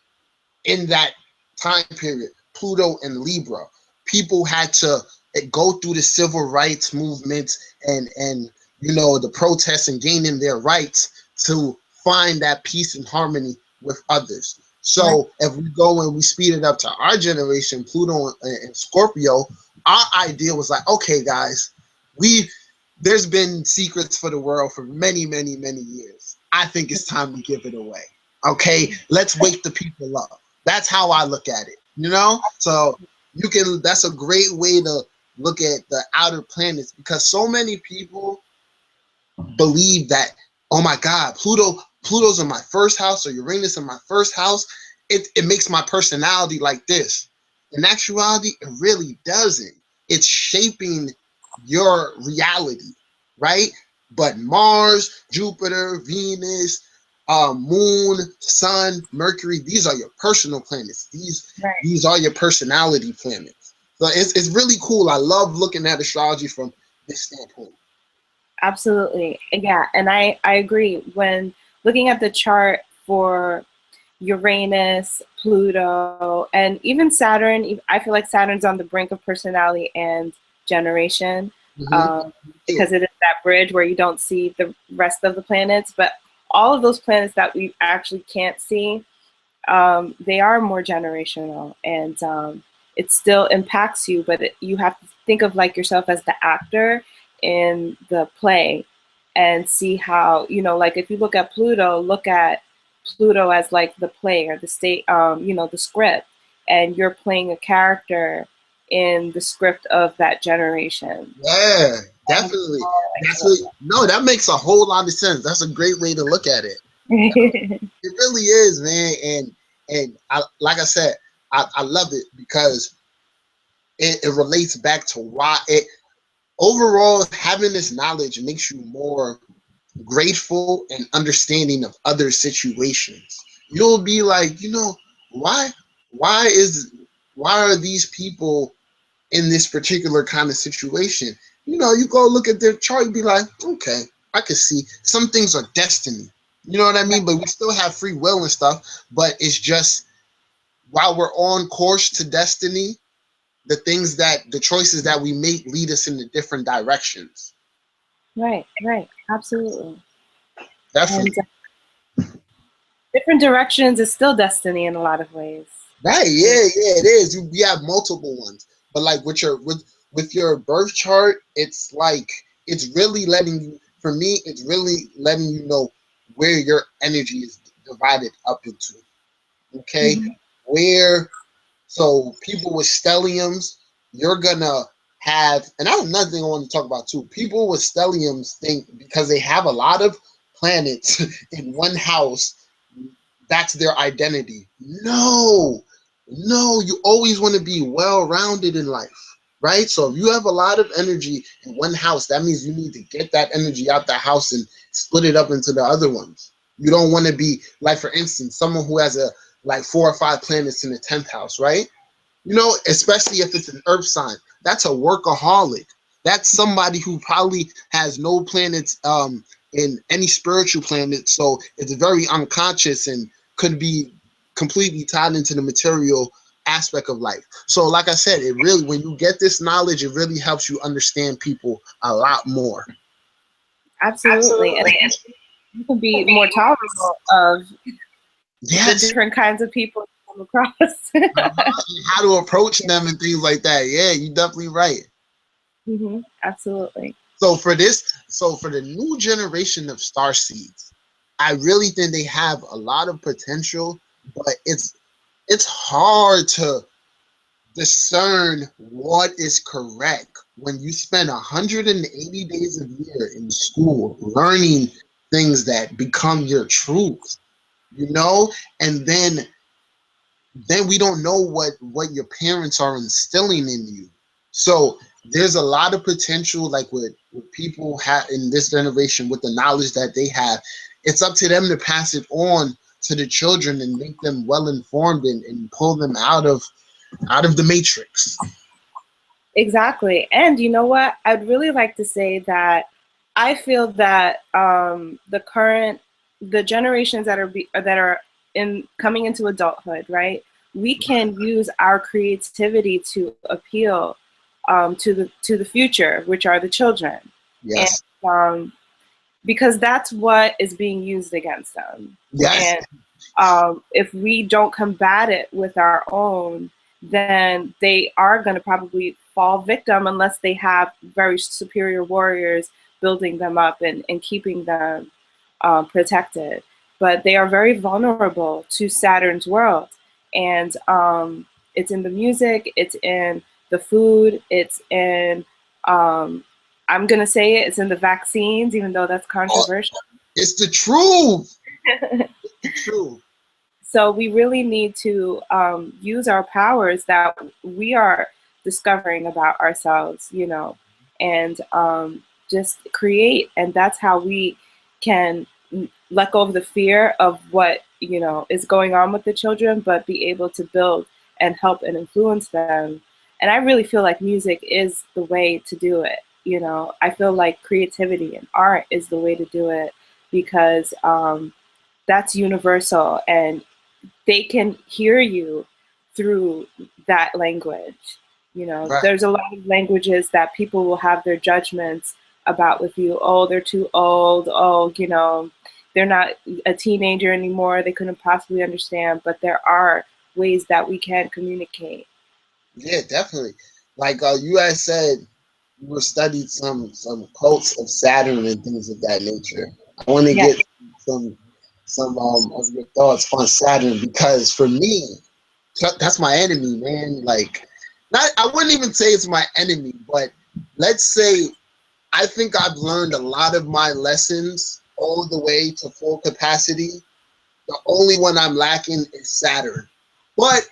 in that time period. Pluto and Libra. People had to go through the civil rights movements and the protests and gaining their rights to find that peace and harmony with others.
Right.
So if we go and we speed it up to our generation, Pluto and Scorpio, our idea was like, okay, guys, we there's been secrets for the world for many, many, many years. I think it's time to give it away. Okay, let's wake the people up. That's how I look at it. So that's a great way to look at the outer planets, because so many people believe that oh my God, Pluto's in my first house or Uranus in my first house. It makes my personality like this. In actuality, it really doesn't. It's shaping your reality, right? But Mars, Jupiter, Venus, Moon, Sun, Mercury, these are your personal planets.
Right.
These are your personality planets. So it's really cool. I love looking at astrology from this standpoint.
Absolutely. Yeah. And I agree. When looking at the chart for Uranus, Pluto, and even Saturn, I feel like Saturn's on the brink of personality and generation, because it is that bridge where you don't see the rest of the planets. But all of those planets that we actually can't see, they are more generational, and it still impacts you, but you have to think of like yourself as the actor in the play and see how, like if you look at Pluto as like the play or the state, the script, and you're playing a character in the script of that generation.
Yeah, definitely. No, that makes a whole lot of sense. That's a great way to look at it. It really is, man. And I, like I said, I love it because it relates back to why it overall having this knowledge makes you more grateful and understanding of other situations. You'll be like, why why is why are these people in this particular kind of situation? You go look at their chart and be like, okay, I can see some things are destiny. You know what I mean? But we still have free will and stuff. But it's just while we're on course to destiny, the choices that we make lead us in the different directions.
Right, absolutely.
Definitely.
And different directions is still destiny in a lot of ways.
Right, yeah, it is. We have multiple ones. But like with your birth chart, it's like it's really letting you for me, it's really letting you know where your energy is divided up into. Okay?
Mm-hmm.
Where so people with stelliums, you're gonna have, and I have another thing I want to talk about too. People with stelliums think because they have a lot of planets in one house, that's their identity. No, you always want to be well-rounded in life, right? So if you have a lot of energy in one house, that means you need to get that energy out the house and split it up into the other ones. You don't want to be like, for instance, someone who has like 4 or 5 planets in the 10th house, right? Especially if it's an earth sign, that's a workaholic. That's somebody who probably has no planets in any spiritual planet, so it's very unconscious and could be completely tied into the material aspect of life. So like I said, it really, when you get this knowledge, it really helps you understand people a lot more.
Absolutely. And you can be more tolerable of the different kinds of people you come across.
How to approach them and things like that. Yeah, you're definitely right.
Absolutely.
So for the new generation of starseeds, I really think they have a lot of potential, but it's hard to discern what is correct when you spend 180 days a year in school learning things that become your truth, and then we don't know what your parents are instilling in you. So there's a lot of potential, like with people have in this generation with the knowledge that they have. It's up to them to pass it on to the children and make them well informed and pull them out of the matrix.
Exactly. And you know what? I'd really like to say that I feel that the generations that are in coming into adulthood, right? We can use our creativity to appeal to the future, which are the children.
Yes.
And because that's what is being used against them.
Yes.
And if we don't combat it with our own, then they are going to probably fall victim unless they have very superior warriors building them up and keeping them protected. But they are very vulnerable to Saturn's world. And it's in the music, it's in the food, it's in, I'm going to say it's in the vaccines, even though that's controversial.
It's the truth. It's the truth.
So we really need to use our powers that we are discovering about ourselves, you know, and just create. And that's how we can let go of the fear of what, you know, is going on with the children, but be able to build and help and influence them. And I really feel like music is the way to do it. You know, I feel like creativity and art is the way to do it because that's universal and they can hear you through that language. You know,
Right.
there's a lot of languages that people will have their judgments about with you. Oh, they're too old. Oh, you know, they're not a teenager anymore. They couldn't possibly understand. But there are ways that we can communicate.
Yeah, definitely. Like you guys said, you were studied some cults of Saturn and things of that nature. I want to
Yeah.
get some of your thoughts on Saturn because for me, that's my enemy, man. Like, not I wouldn't even say it's my enemy, but let's say I think I've learned a lot of my lessons all the way to full capacity. The only one I'm lacking is Saturn. But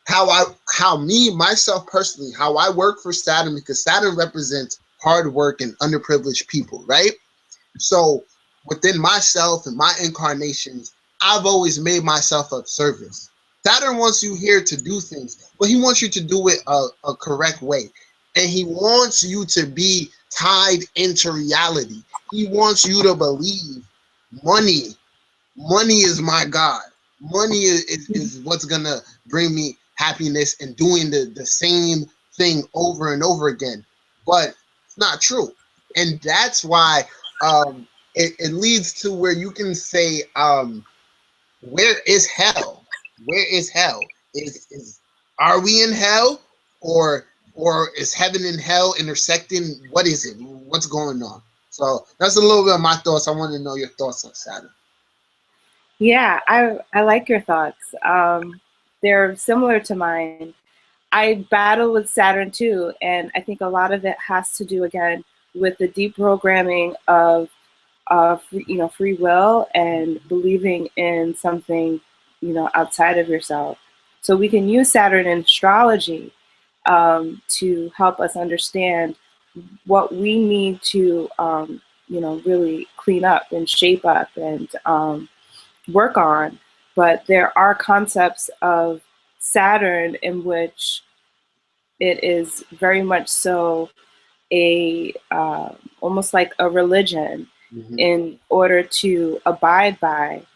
how me myself personally, how I work for Saturn, because Saturn represents hard work and underprivileged people, right? So within myself and my incarnations, I've always made myself of service. Saturn wants you here to do things, but he wants you to do it a correct way. And he wants you to be tied into reality. He wants you to believe money money is my God. Money is what's gonna bring me happiness and doing the same thing over and over again. But it's not true. And that's why it leads to where you can say, where is hell? Where is hell? Is are we in hell or is heaven and hell intersecting? What is it? What's going on? So that's a little bit of my thoughts. I want to know your thoughts on Saturn.
Yeah, I like your thoughts. They're similar to mine. I battle with Saturn too, and I think a lot of it has to do again with the deprogramming of you know, free will and believing in something, you know, outside of yourself. So we can use Saturn in astrology to help us understand what we need to, you know, really clean up and shape up and work on. But there are concepts of Saturn in which it is very much so a almost like a religion
Mm-hmm.
in order to abide by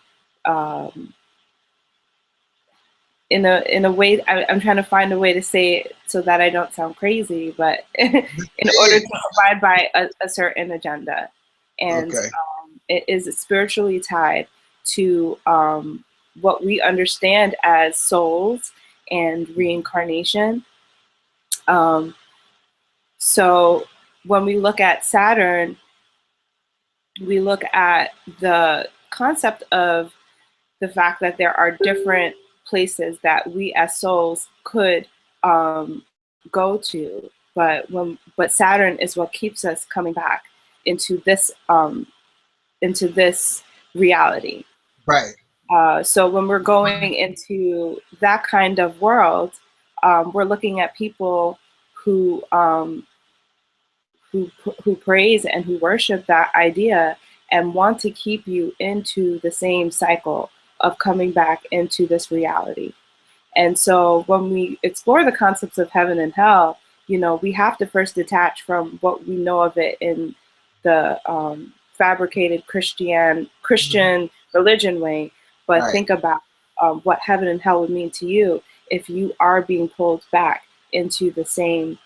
um, in a way I'm trying to find a way to say it so that I don't sound crazy, but in order to abide by a certain agenda, and
Okay.
it is spiritually tied to what we understand as souls and reincarnation. Um, so when we look at Saturn, we look at the concept of the fact that there are different places that we as souls could go to, but Saturn is what keeps us coming back into this reality.
Right.
So when we're going into that kind of world, we're looking at people who who praise and who worship that idea and want to keep you into the same cycle of coming back into this reality. And so when we explore the concepts of heaven and hell, you know, we have to first detach from what we know of it in the fabricated Christian religion way, but
Right.
think about what heaven and hell would mean to you if you are being pulled back into the same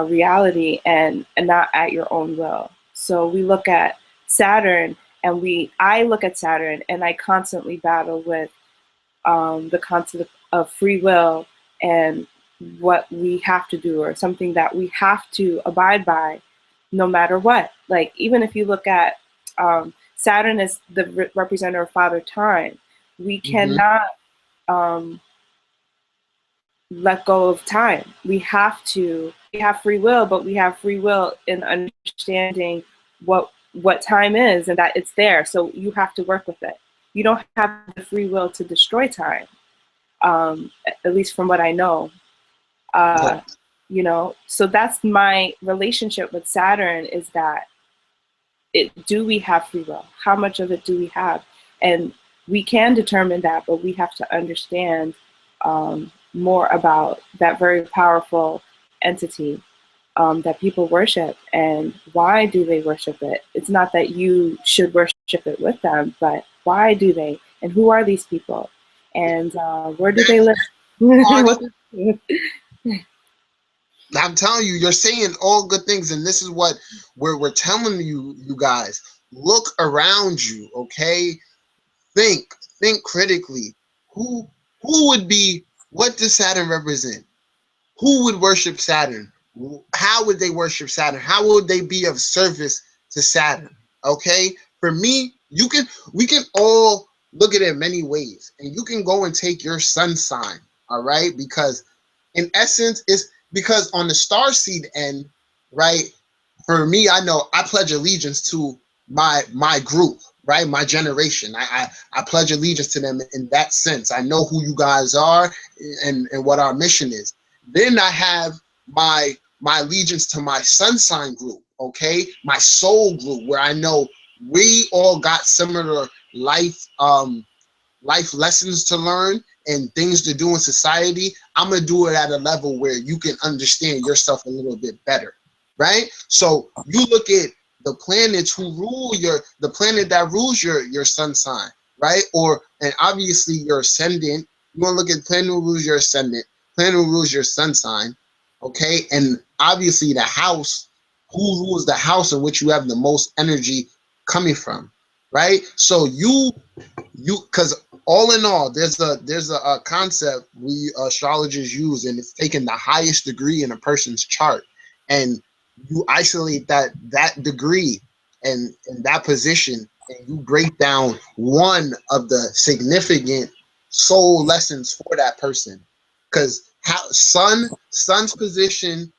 reality and not at your own will. So we look at Saturn and I look at Saturn and I constantly battle with the concept of free will and what we have to do or something that we have to abide by no matter what. Like, even if you look at Saturn as the representative of Father Time, we
Mm-hmm.
cannot um, let go of time. We have free will, but we have free will in understanding what what time is and that it's there. So you have to work with it. You don't have the free will to destroy time, at least from what I know.
Right.
Uh, you know, so that's my relationship with Saturn, is that do we have free will? How much of it do we have? And we can determine that, but we have to understand more about that very powerful entity that people worship, and why do they worship it. It's not that you should worship it with them, but why do they? And who are these people? And where do they live?
Party.
What
I'm telling you, you're saying all good things, and this is what we're telling you, you guys. Look around you, okay? Think, think critically. Who who would be? What does Saturn represent? Who would worship Saturn? How would they worship Saturn? How would they be of service to Saturn? Okay, for me, we can all look at it many ways, and you can go and take your sun sign, all right? Because in essence, it's because on the star seed end, right? For me, I know I pledge allegiance to my group, right? My generation. I pledge allegiance to them in that sense. I know who you guys are and what our mission is. Then I have my allegiance to my sun sign group, okay? My soul group, where I know we all got similar life lessons to learn and things to do in society. I'm gonna do it at a level where you can understand yourself a little bit better, right? So you look at the planets who rule the planet that rules your sun sign, right? Or and obviously your ascendant. You want to look at the planet who rules your ascendant, planet who rules your sun sign, okay? And obviously the house, who rules the house in which you have the most energy coming from, right? So because all in all, there's a concept we astrologers use, and it's taking the highest degree in a person's chart, and you isolate that degree and that position, and you break down one of the significant soul lessons for that person. Because how sun's position,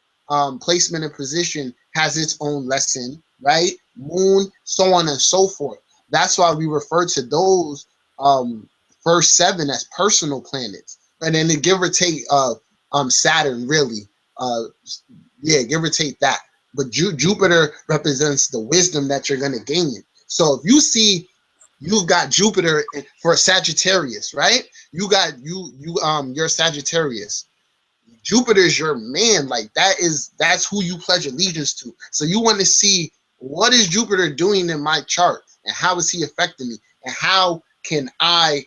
placement and position has its own lesson, right? Moon, so on and so forth. That's why we refer to those um first seven as personal planets, and then to give or take Saturn, really, uh yeah, give or take that. But Jupiter represents the wisdom that you're going to gain. So if you see you've got Jupiter for Sagittarius, right? You're Sagittarius. Jupiter is your man. Like that's who you pledge allegiance to. So you want to see, what is Jupiter doing in my chart, and how is he affecting me, and how can I,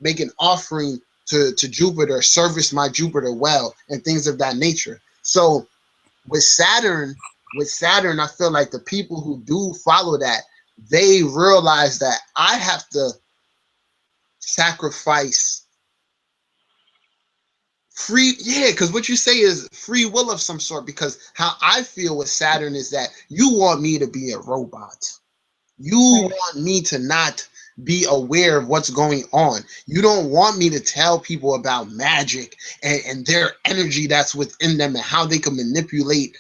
make an offering to Jupiter, service my Jupiter well, and things of that nature. So with Saturn, I feel like the people who do follow that, they realize that I have to sacrifice free, yeah, because what you say is free will of some sort. Because how I feel with Saturn is that you want me to be a robot. You
right.
want me to not be aware of what's going on. You don't want me to tell people about magic and their energy that's within them, and how they can manipulate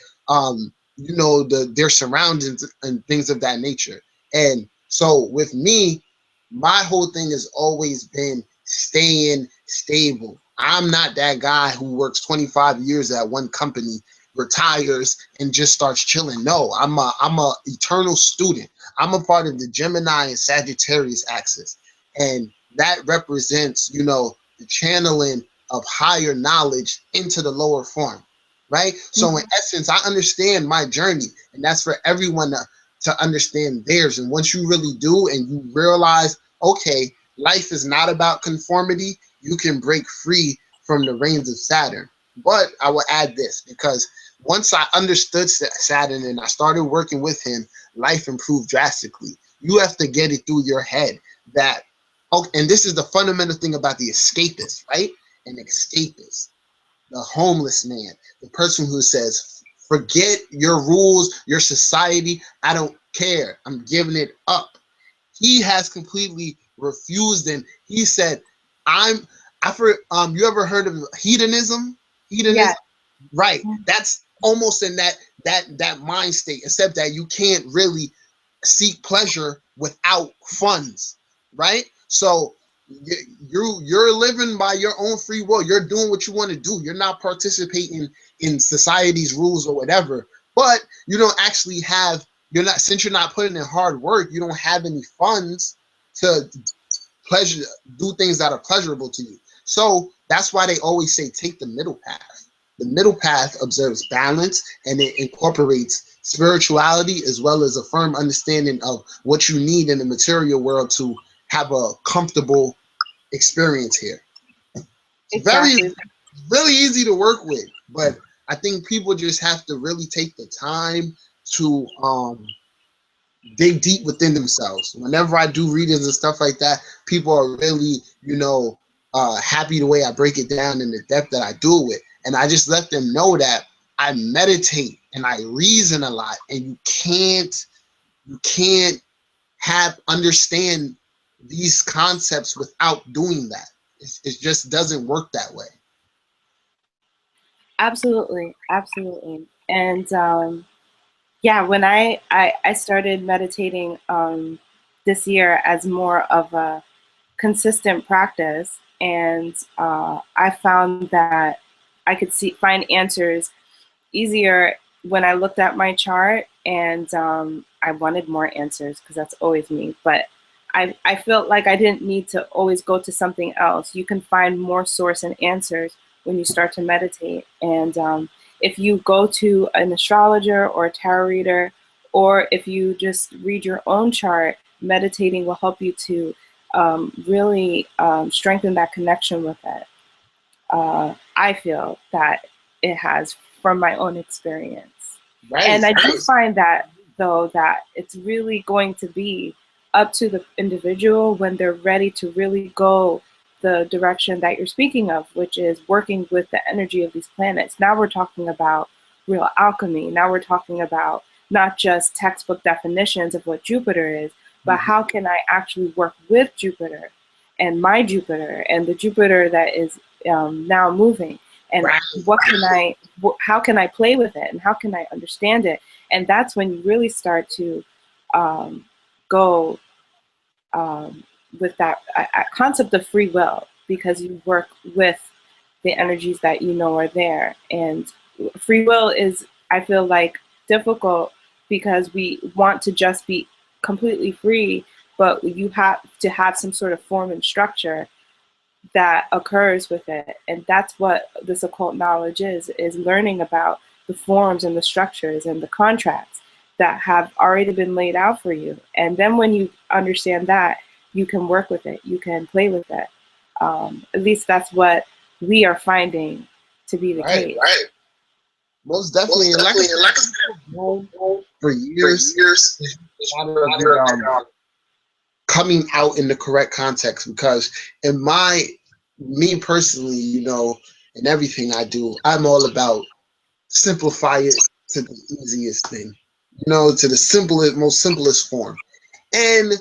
their surroundings and things of that nature. And so with me, my whole thing has always been staying stable. I'm not that guy who works 25 years at one company, retires, and just starts chilling. No, I'm a eternal student. I'm a part of the Gemini and Sagittarius axis, and that represents, the channeling of higher knowledge into the lower form, right? So in essence, I understand my journey, and that's for everyone to understand theirs. And once you really do, and you realize, okay, life is not about conformity, you can break free from the reins of Saturn. But I will add this, because once I understood Saturn and I started working with him, life improved drastically. You have to get it through your head that, oh, and this is the fundamental thing about the escapist, right? An escapist, the homeless man, the person who says, forget your rules, your society, I don't care, I'm giving it up. He has completely refused, and he said, you ever heard of hedonism?
Yeah.
Hedonism? Right. That's almost in that mind state, except that you can't really seek pleasure without funds, right? So you're living by your own free will. You're doing what you want to do. You're not participating in society's rules or whatever. But you don't actually have, you're not, since you're not putting in hard work, you don't have any funds to pleasure, do things that are pleasurable to you. So that's why they always say take the middle path. The middle path observes balance, and it incorporates spirituality as well as a firm understanding of what you need in the material world to have a comfortable experience here. It's
Exactly.
really easy to work with, but I think people just have to really take the time to dig deep within themselves. Whenever I do readings and stuff like that, people are really, happy the way I break it down in the depth that I do it. And I just let them know that I meditate and I reason a lot, and you can't have understand these concepts without doing that. It just doesn't work that way.
Absolutely, absolutely. And yeah, when I started meditating this year as more of a consistent practice, and I found that I could find answers easier when I looked at my chart, and I wanted more answers because that's always me. But I felt like I didn't need to always go to something else. You can find more source and answers when you start to meditate. And if you go to an astrologer or a tarot reader, or if you just read your own chart, meditating will help you to really strengthen that connection with it. I feel that it has from my own experience.
Right.
And I do find that, though, that it's really going to be up to the individual when they're ready to really go the direction that you're speaking of, which is working with the energy of these planets. Now we're talking about real alchemy. Now we're talking about not just textbook definitions of what Jupiter is, but how can I actually work with Jupiter and my Jupiter and the Jupiter that is now moving, and how can I play with it, and how can I understand it? And that's when you really start to go with that concept of free will, because you work with the energies that you know are there. And free will is, I feel like, difficult because we want to just be completely free, but you have to have some sort of form and structure that occurs with it. And that's what this occult knowledge is learning about the forms and the structures and the contracts that have already been laid out for you. And then when you understand that, you can work with it, you can play with it. At least that's what we are finding to be the case.
Right. Most definitely. And like I said, for years, it's a matter of coming out in the correct context, because in me personally, in everything I do, I'm all about simplify it to the easiest thing, to the simplest form. And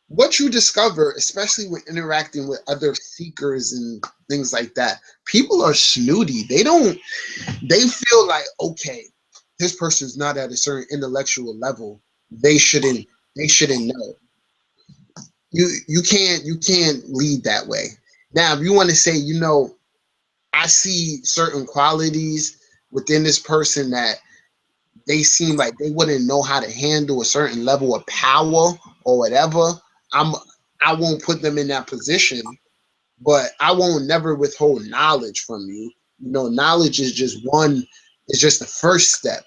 what you discover, especially when interacting with other seekers and things like that, people are snooty. They feel like, okay, this person's not at a certain intellectual level. They shouldn't know. You can't lead that way. Now, if you want to say, I see certain qualities within this person that they seem like they wouldn't know how to handle a certain level of power or whatever, I won't put them in that position, but I won't never withhold knowledge from you. Knowledge is just the first step.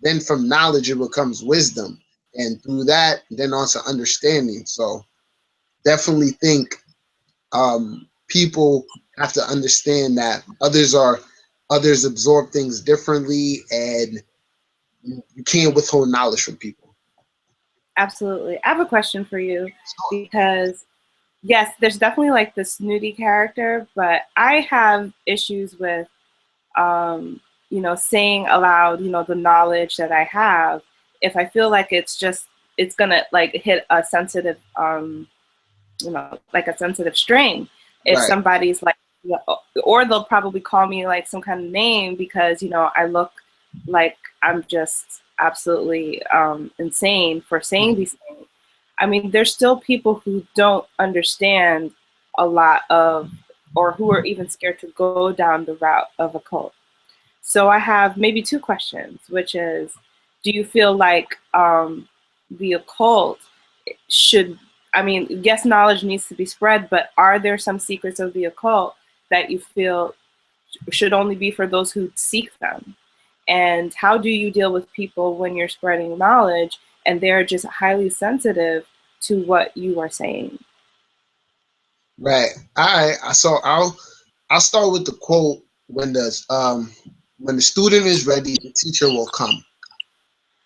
Then from knowledge it becomes wisdom, and through that then also understanding. So definitely think people have to understand that others absorb things differently, and you can't withhold knowledge from people.
Absolutely. I have a question for you, because yes, there's definitely like the snooty character, but I have issues with saying aloud, the knowledge that I have, if I feel like it's gonna like hit a sensitive like a sensitive string. If
Right.
somebody's like, or they'll probably call me like some kind of name because I look like I'm just absolutely insane for saying these things, I mean, there's still people who don't understand a lot of, or who are even scared to go down the route of a cult. So I have maybe two questions, which is, do you feel like the occult should, I mean, yes, knowledge needs to be spread, but are there some secrets of the occult that you feel should only be for those who seek them? And how do you deal with people when you're spreading knowledge and they're just highly sensitive to what you are saying?
Right. All right. So I'll start with the quote: when the student is ready, the teacher will come.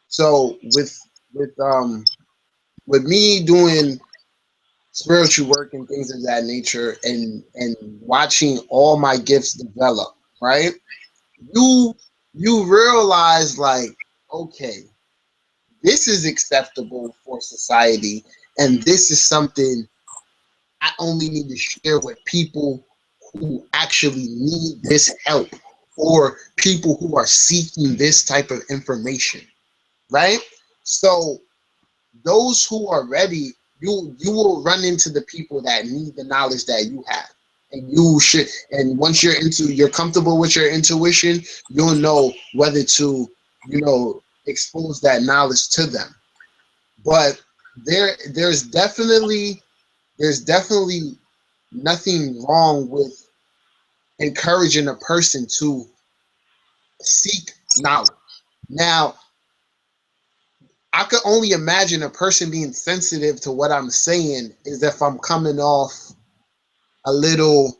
So with um with me doing spiritual work and things of that nature, and watching all my gifts develop, right? You you realize, like, okay, this is acceptable for society, and this is something I only need to share with people who actually need this help, or people who are seeking this type of information, right? So those who are ready, you will run into the people that need the knowledge that you have. And you should, and once you're comfortable with your intuition, you'll know whether to, expose that knowledge to them. But there's definitely nothing wrong with encouraging a person to seek knowledge. Now, I could only imagine a person being sensitive to what I'm saying is if I'm coming off a little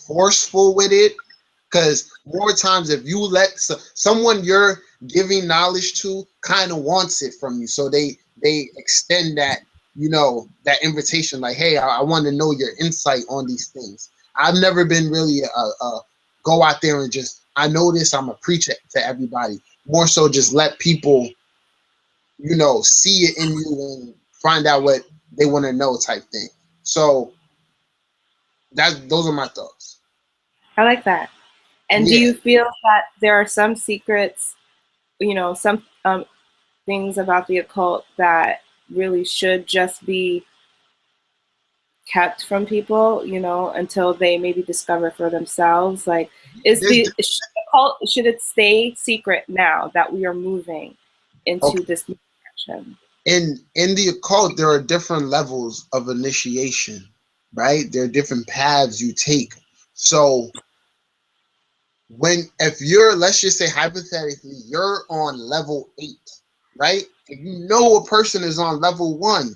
forceful with it. Because more times, if you let someone you're giving knowledge to kind of wants it from you, so they extend that invitation, like, hey, I want to know your insight on these things. I've never been really a go out there and just, I know this, I'm a preacher to everybody. More so, just let people see it in you and find out what they want to know, type thing. So those are my thoughts.
I like that. And do
Yeah.
you feel that there are some secrets, some things about the occult that really should just be kept from people, until they maybe discover for themselves? Like,
There's
should it stay secret now that we are moving into
okay.
this new direction?
In the occult, there are different levels of initiation, right? There are different paths you take. So if you're, let's just say hypothetically, you're on level 8, right? If you know a person is on level 1,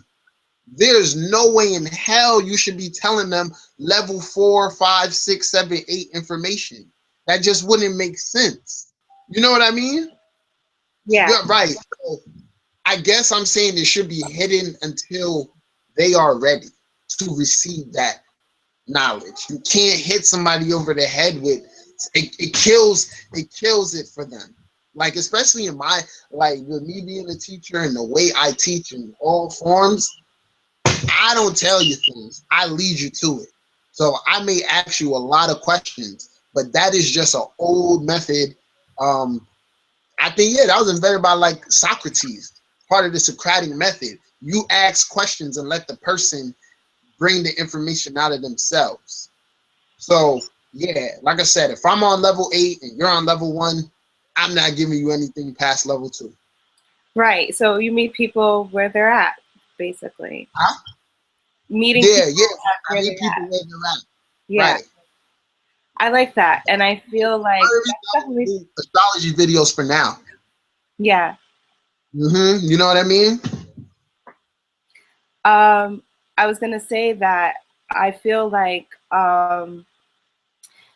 there's no way in hell you should be telling them level 4, 5, 6, 7, 8 information. That just wouldn't make sense. You know what I mean?
Yeah.
Yeah, right. So I guess I'm saying it should be hidden until they are ready to receive that knowledge. You can't hit somebody over the head with it. It kills it for them. Like, especially with me being a teacher and the way I teach in all forms, I don't tell you things. I lead you to it. So I may ask you a lot of questions, but that is just an old method. I think, yeah, that was invented by, like, Socrates, part of the Socratic method. You ask questions and let the person bring the information out of themselves. So, yeah, like I said, if I'm on level 8 and you're on level 1, I'm not giving you anything past level 2.
Right. So you meet people where they're at, basically.
Huh?
Meeting
Yeah,
people
yeah. I
where they're
meet people
at.
where they're at.
Yeah.
Right.
I like that. And I feel like that's
I
definitely,
do astrology videos for now.
yeah.
You know what I mean?
I was going to say that I feel like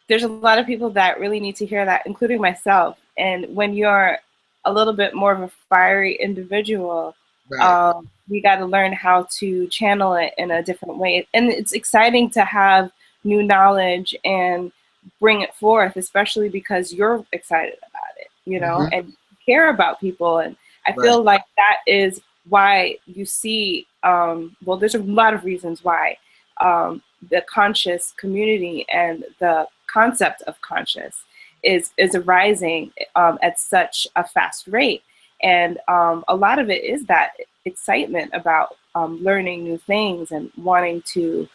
there's a lot of people that really need to hear that, including myself. And when you're a little bit more of a fiery individual,
Right.
we got to learn how to channel it in a different way. And it's exciting to have new knowledge and bring it forth, especially because you're excited about it,
hmm
and care about people. And I
Right.
feel like that is why you see, well, there's a lot of reasons why the conscious community and the concept of conscious is arising at such a fast rate. And a lot of it is that excitement about learning new things and wanting to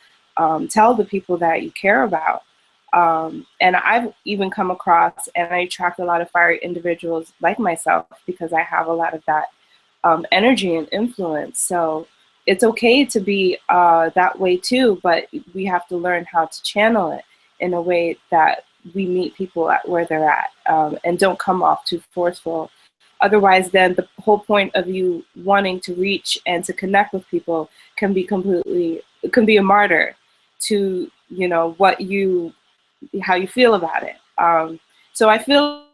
tell the people that you care about. And I've even come across and I attract a lot of fiery individuals like myself because I have a lot of that energy and influence. So it's okay to be that way too, but we have to learn how to channel it in a way that we meet people at where they're at, and don't come off too forceful. Otherwise, then the whole point of you wanting to reach and to connect with people can be completely, it can be a martyr to, you know, what you, how you feel about it. So I feel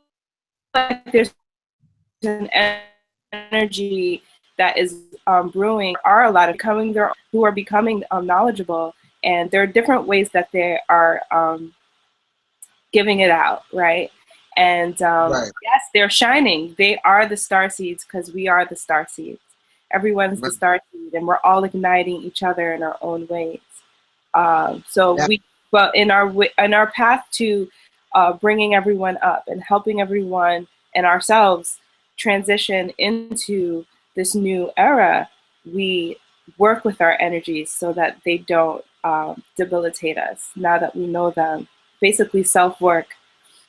like there's an energy that is brewing. Are a lot of coming there who are becoming knowledgeable, and there are different ways that they are giving it out, right? And
Right.
yes, they're shining. They are the star seeds because we are the star seeds. Everyone's the
Right.
star seed, and we're all igniting each other in our own ways. So
Now,
we, well, in our path to bringing everyone up and helping everyone and ourselves transition into this new era, we work with our energies so that they don't debilitate us. Now that we know them, basically self work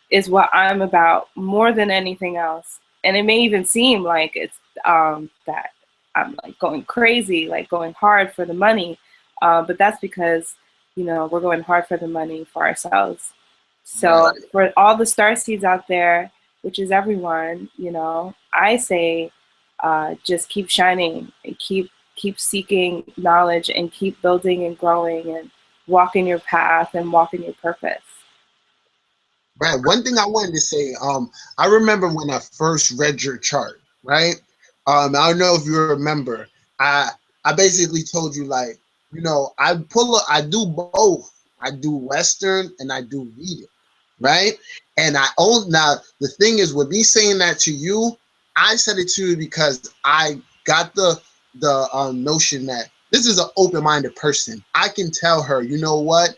is what I'm about more than anything else. And it may even seem like it's that I'm like going crazy, like going hard for the money, but that's because, you know, we're going hard for the money for ourselves.
right.
So for all the star seeds out there, which is everyone, you know, I say just keep shining and keep seeking knowledge and keep building and growing and walking your path and walking your purpose.
Right. One thing I wanted to say, I remember when I first read your chart, right? I don't know if you remember. I basically told you like, you know, I do both. I do Western and I do Vedic, right? And I own now the thing is with me saying that to you, I said it to you because I got the notion that this is an open-minded person. I can tell her, you know what?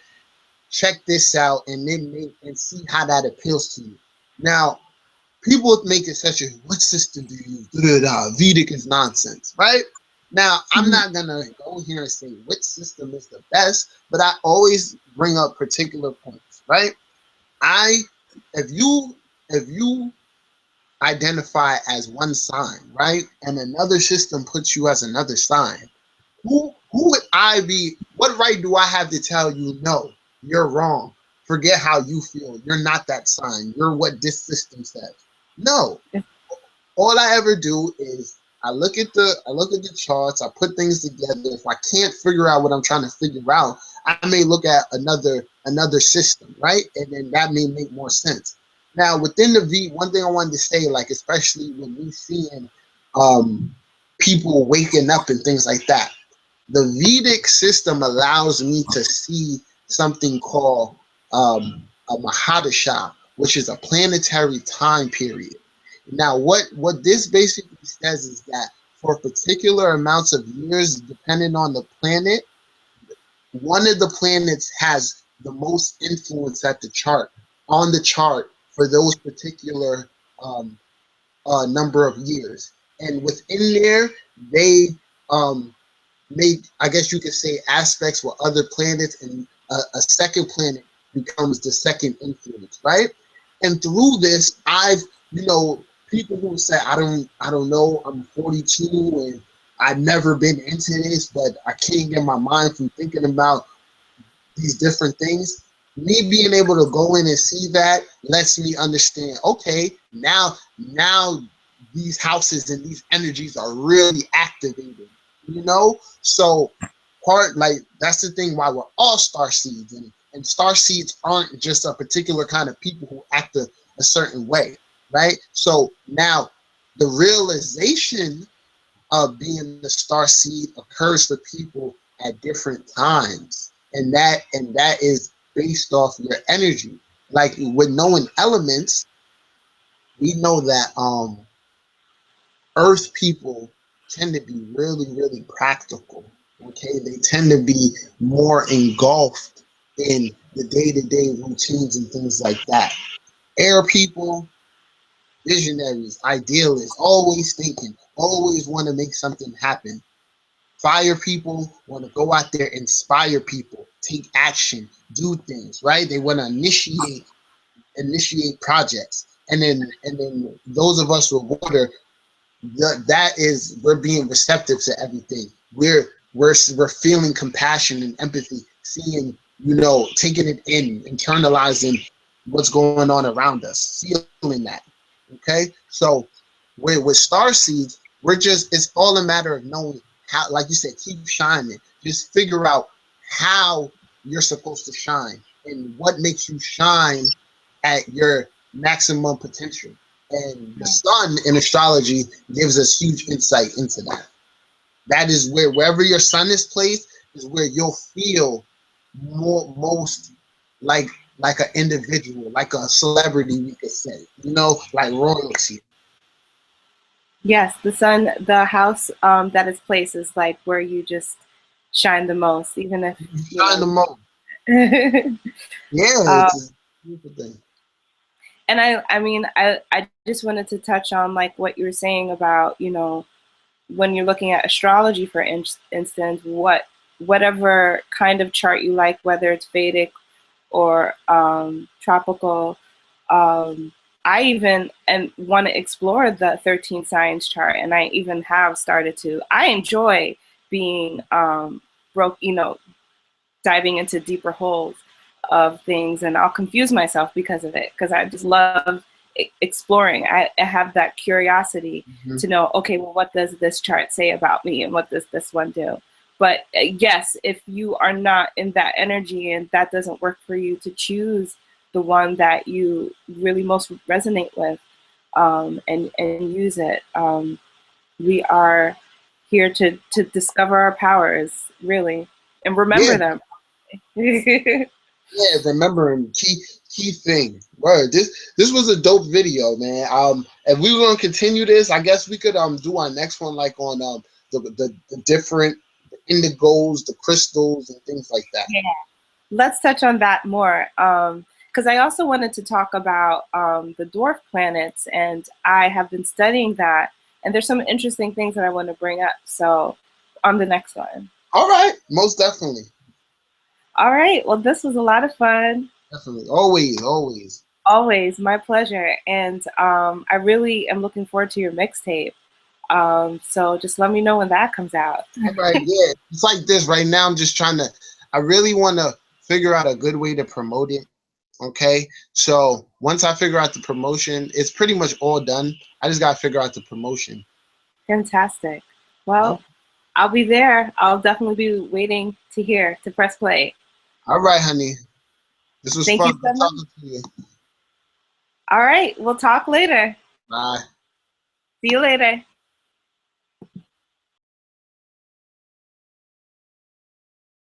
Check this out and then and see how that appeals to you. Now, people make it such a what system do you use? Vedic is nonsense, right? Now, I'm
Mhm.
not gonna go here and say which system is the best, but I always bring up particular points, right? I if you identify as one sign, right, and another system puts you as another sign, who would I be? What right do I have to tell you no? You're wrong. Forget how you feel. You're not that sign. You're what this system says. No. All I ever do is I look at the charts. I put things together. If I can't figure out what I'm trying to figure out, I may look at another system, right? And then that may make more sense. Now within the V, one thing I wanted to say, like especially when we seeing um, people waking up and things like that, the Vedic system allows me to see something called a Mahadasha, which is a planetary time period. Now, what this basically says is that for particular amounts of years, depending on the planet, one of the planets has the most influence at the chart on the chart for those particular um, number of years, and within there, they um, make, I guess you could say, aspects with other planets, and a second planet becomes the second influence, right? And through this, people who say, I don't know, I'm 42 and I've never been into this, but I can't get my mind from thinking about these different things. Me being able to go in and see that lets me understand, okay, now these houses and these energies are really activated, so part, like, that's the thing why we're all star seeds, and star seeds aren't just a particular kind of people who act a certain way, right? So now the realization of being the star seed occurs for people at different times, and that is based off your energy. Like with knowing elements, we know that earth people tend to be really, really practical. Okay, they tend to be more engulfed in the day-to-day routines and things like that. Air people, visionaries, idealists, always thinking, always want to make something happen. Fire people want to go out there, inspire people, take action, do things, right? They want to initiate projects. And then those of us with water, that is, we're being receptive to everything. We're feeling compassion and empathy, seeing, taking it in, internalizing what's going on around us, feeling that. Okay, so with star seeds, it's all a matter of knowing how, like you said, keep shining. Just figure out how you're supposed to shine and what makes you shine at your maximum potential. And the sun in astrology gives us huge insight into that. That is where, wherever your sun is placed, is where you'll feel most like an individual, like a celebrity, we could say, like royalty.
Yes, the sun, the house that is placed is like where you just shine the most, even if, you
Shine the
know.
most. Yeah,
uh,
it's a beautiful thing.
and I mean, I just wanted to touch on like what you were saying about, when you're looking at astrology, for instance, whatever kind of chart you like, whether it's Vedic or tropical. I even and want to explore the 13 signs chart, and I even have started to. I enjoy being diving into deeper holes of things, and I'll confuse myself because of it, because I just love exploring. I have that curiosity to know, okay, well, what does this chart say about me, and what does this one do? But yes, if you are not in that energy and that doesn't work for you, to choose the one that you really most resonate with, and use it. We are here to discover our powers, really, and remember
Yeah,
them.
yeah. Remembering key thing. Word. This was a dope video, man. If we were gonna continue this, I guess we could do our next one like on the different indigos, the crystals, and things like that.
Yeah. Let's touch on that more. Because I also wanted to talk about the dwarf planets, and I have been studying that, and there's some interesting things that I want to bring up. So, on the next one.
All right, most definitely.
All right. Well, this was a lot of fun.
Definitely. Always, always.
Always my pleasure. And I really am looking forward to your mixtape. So just let me know when that comes out.
All right, yeah. It's like this right now. I'm just trying to, I really want to figure out a good way to promote it. Okay. So once I figure out the promotion, it's pretty much all done. I just got to figure out the promotion.
Fantastic.
Yeah.
Well, I'll be there. I'll definitely be waiting to hear, to press play.
All right, honey. This was
Thank you
fun. Good
so much.
talking to you.
All right. We'll talk later.
Bye.
See you later.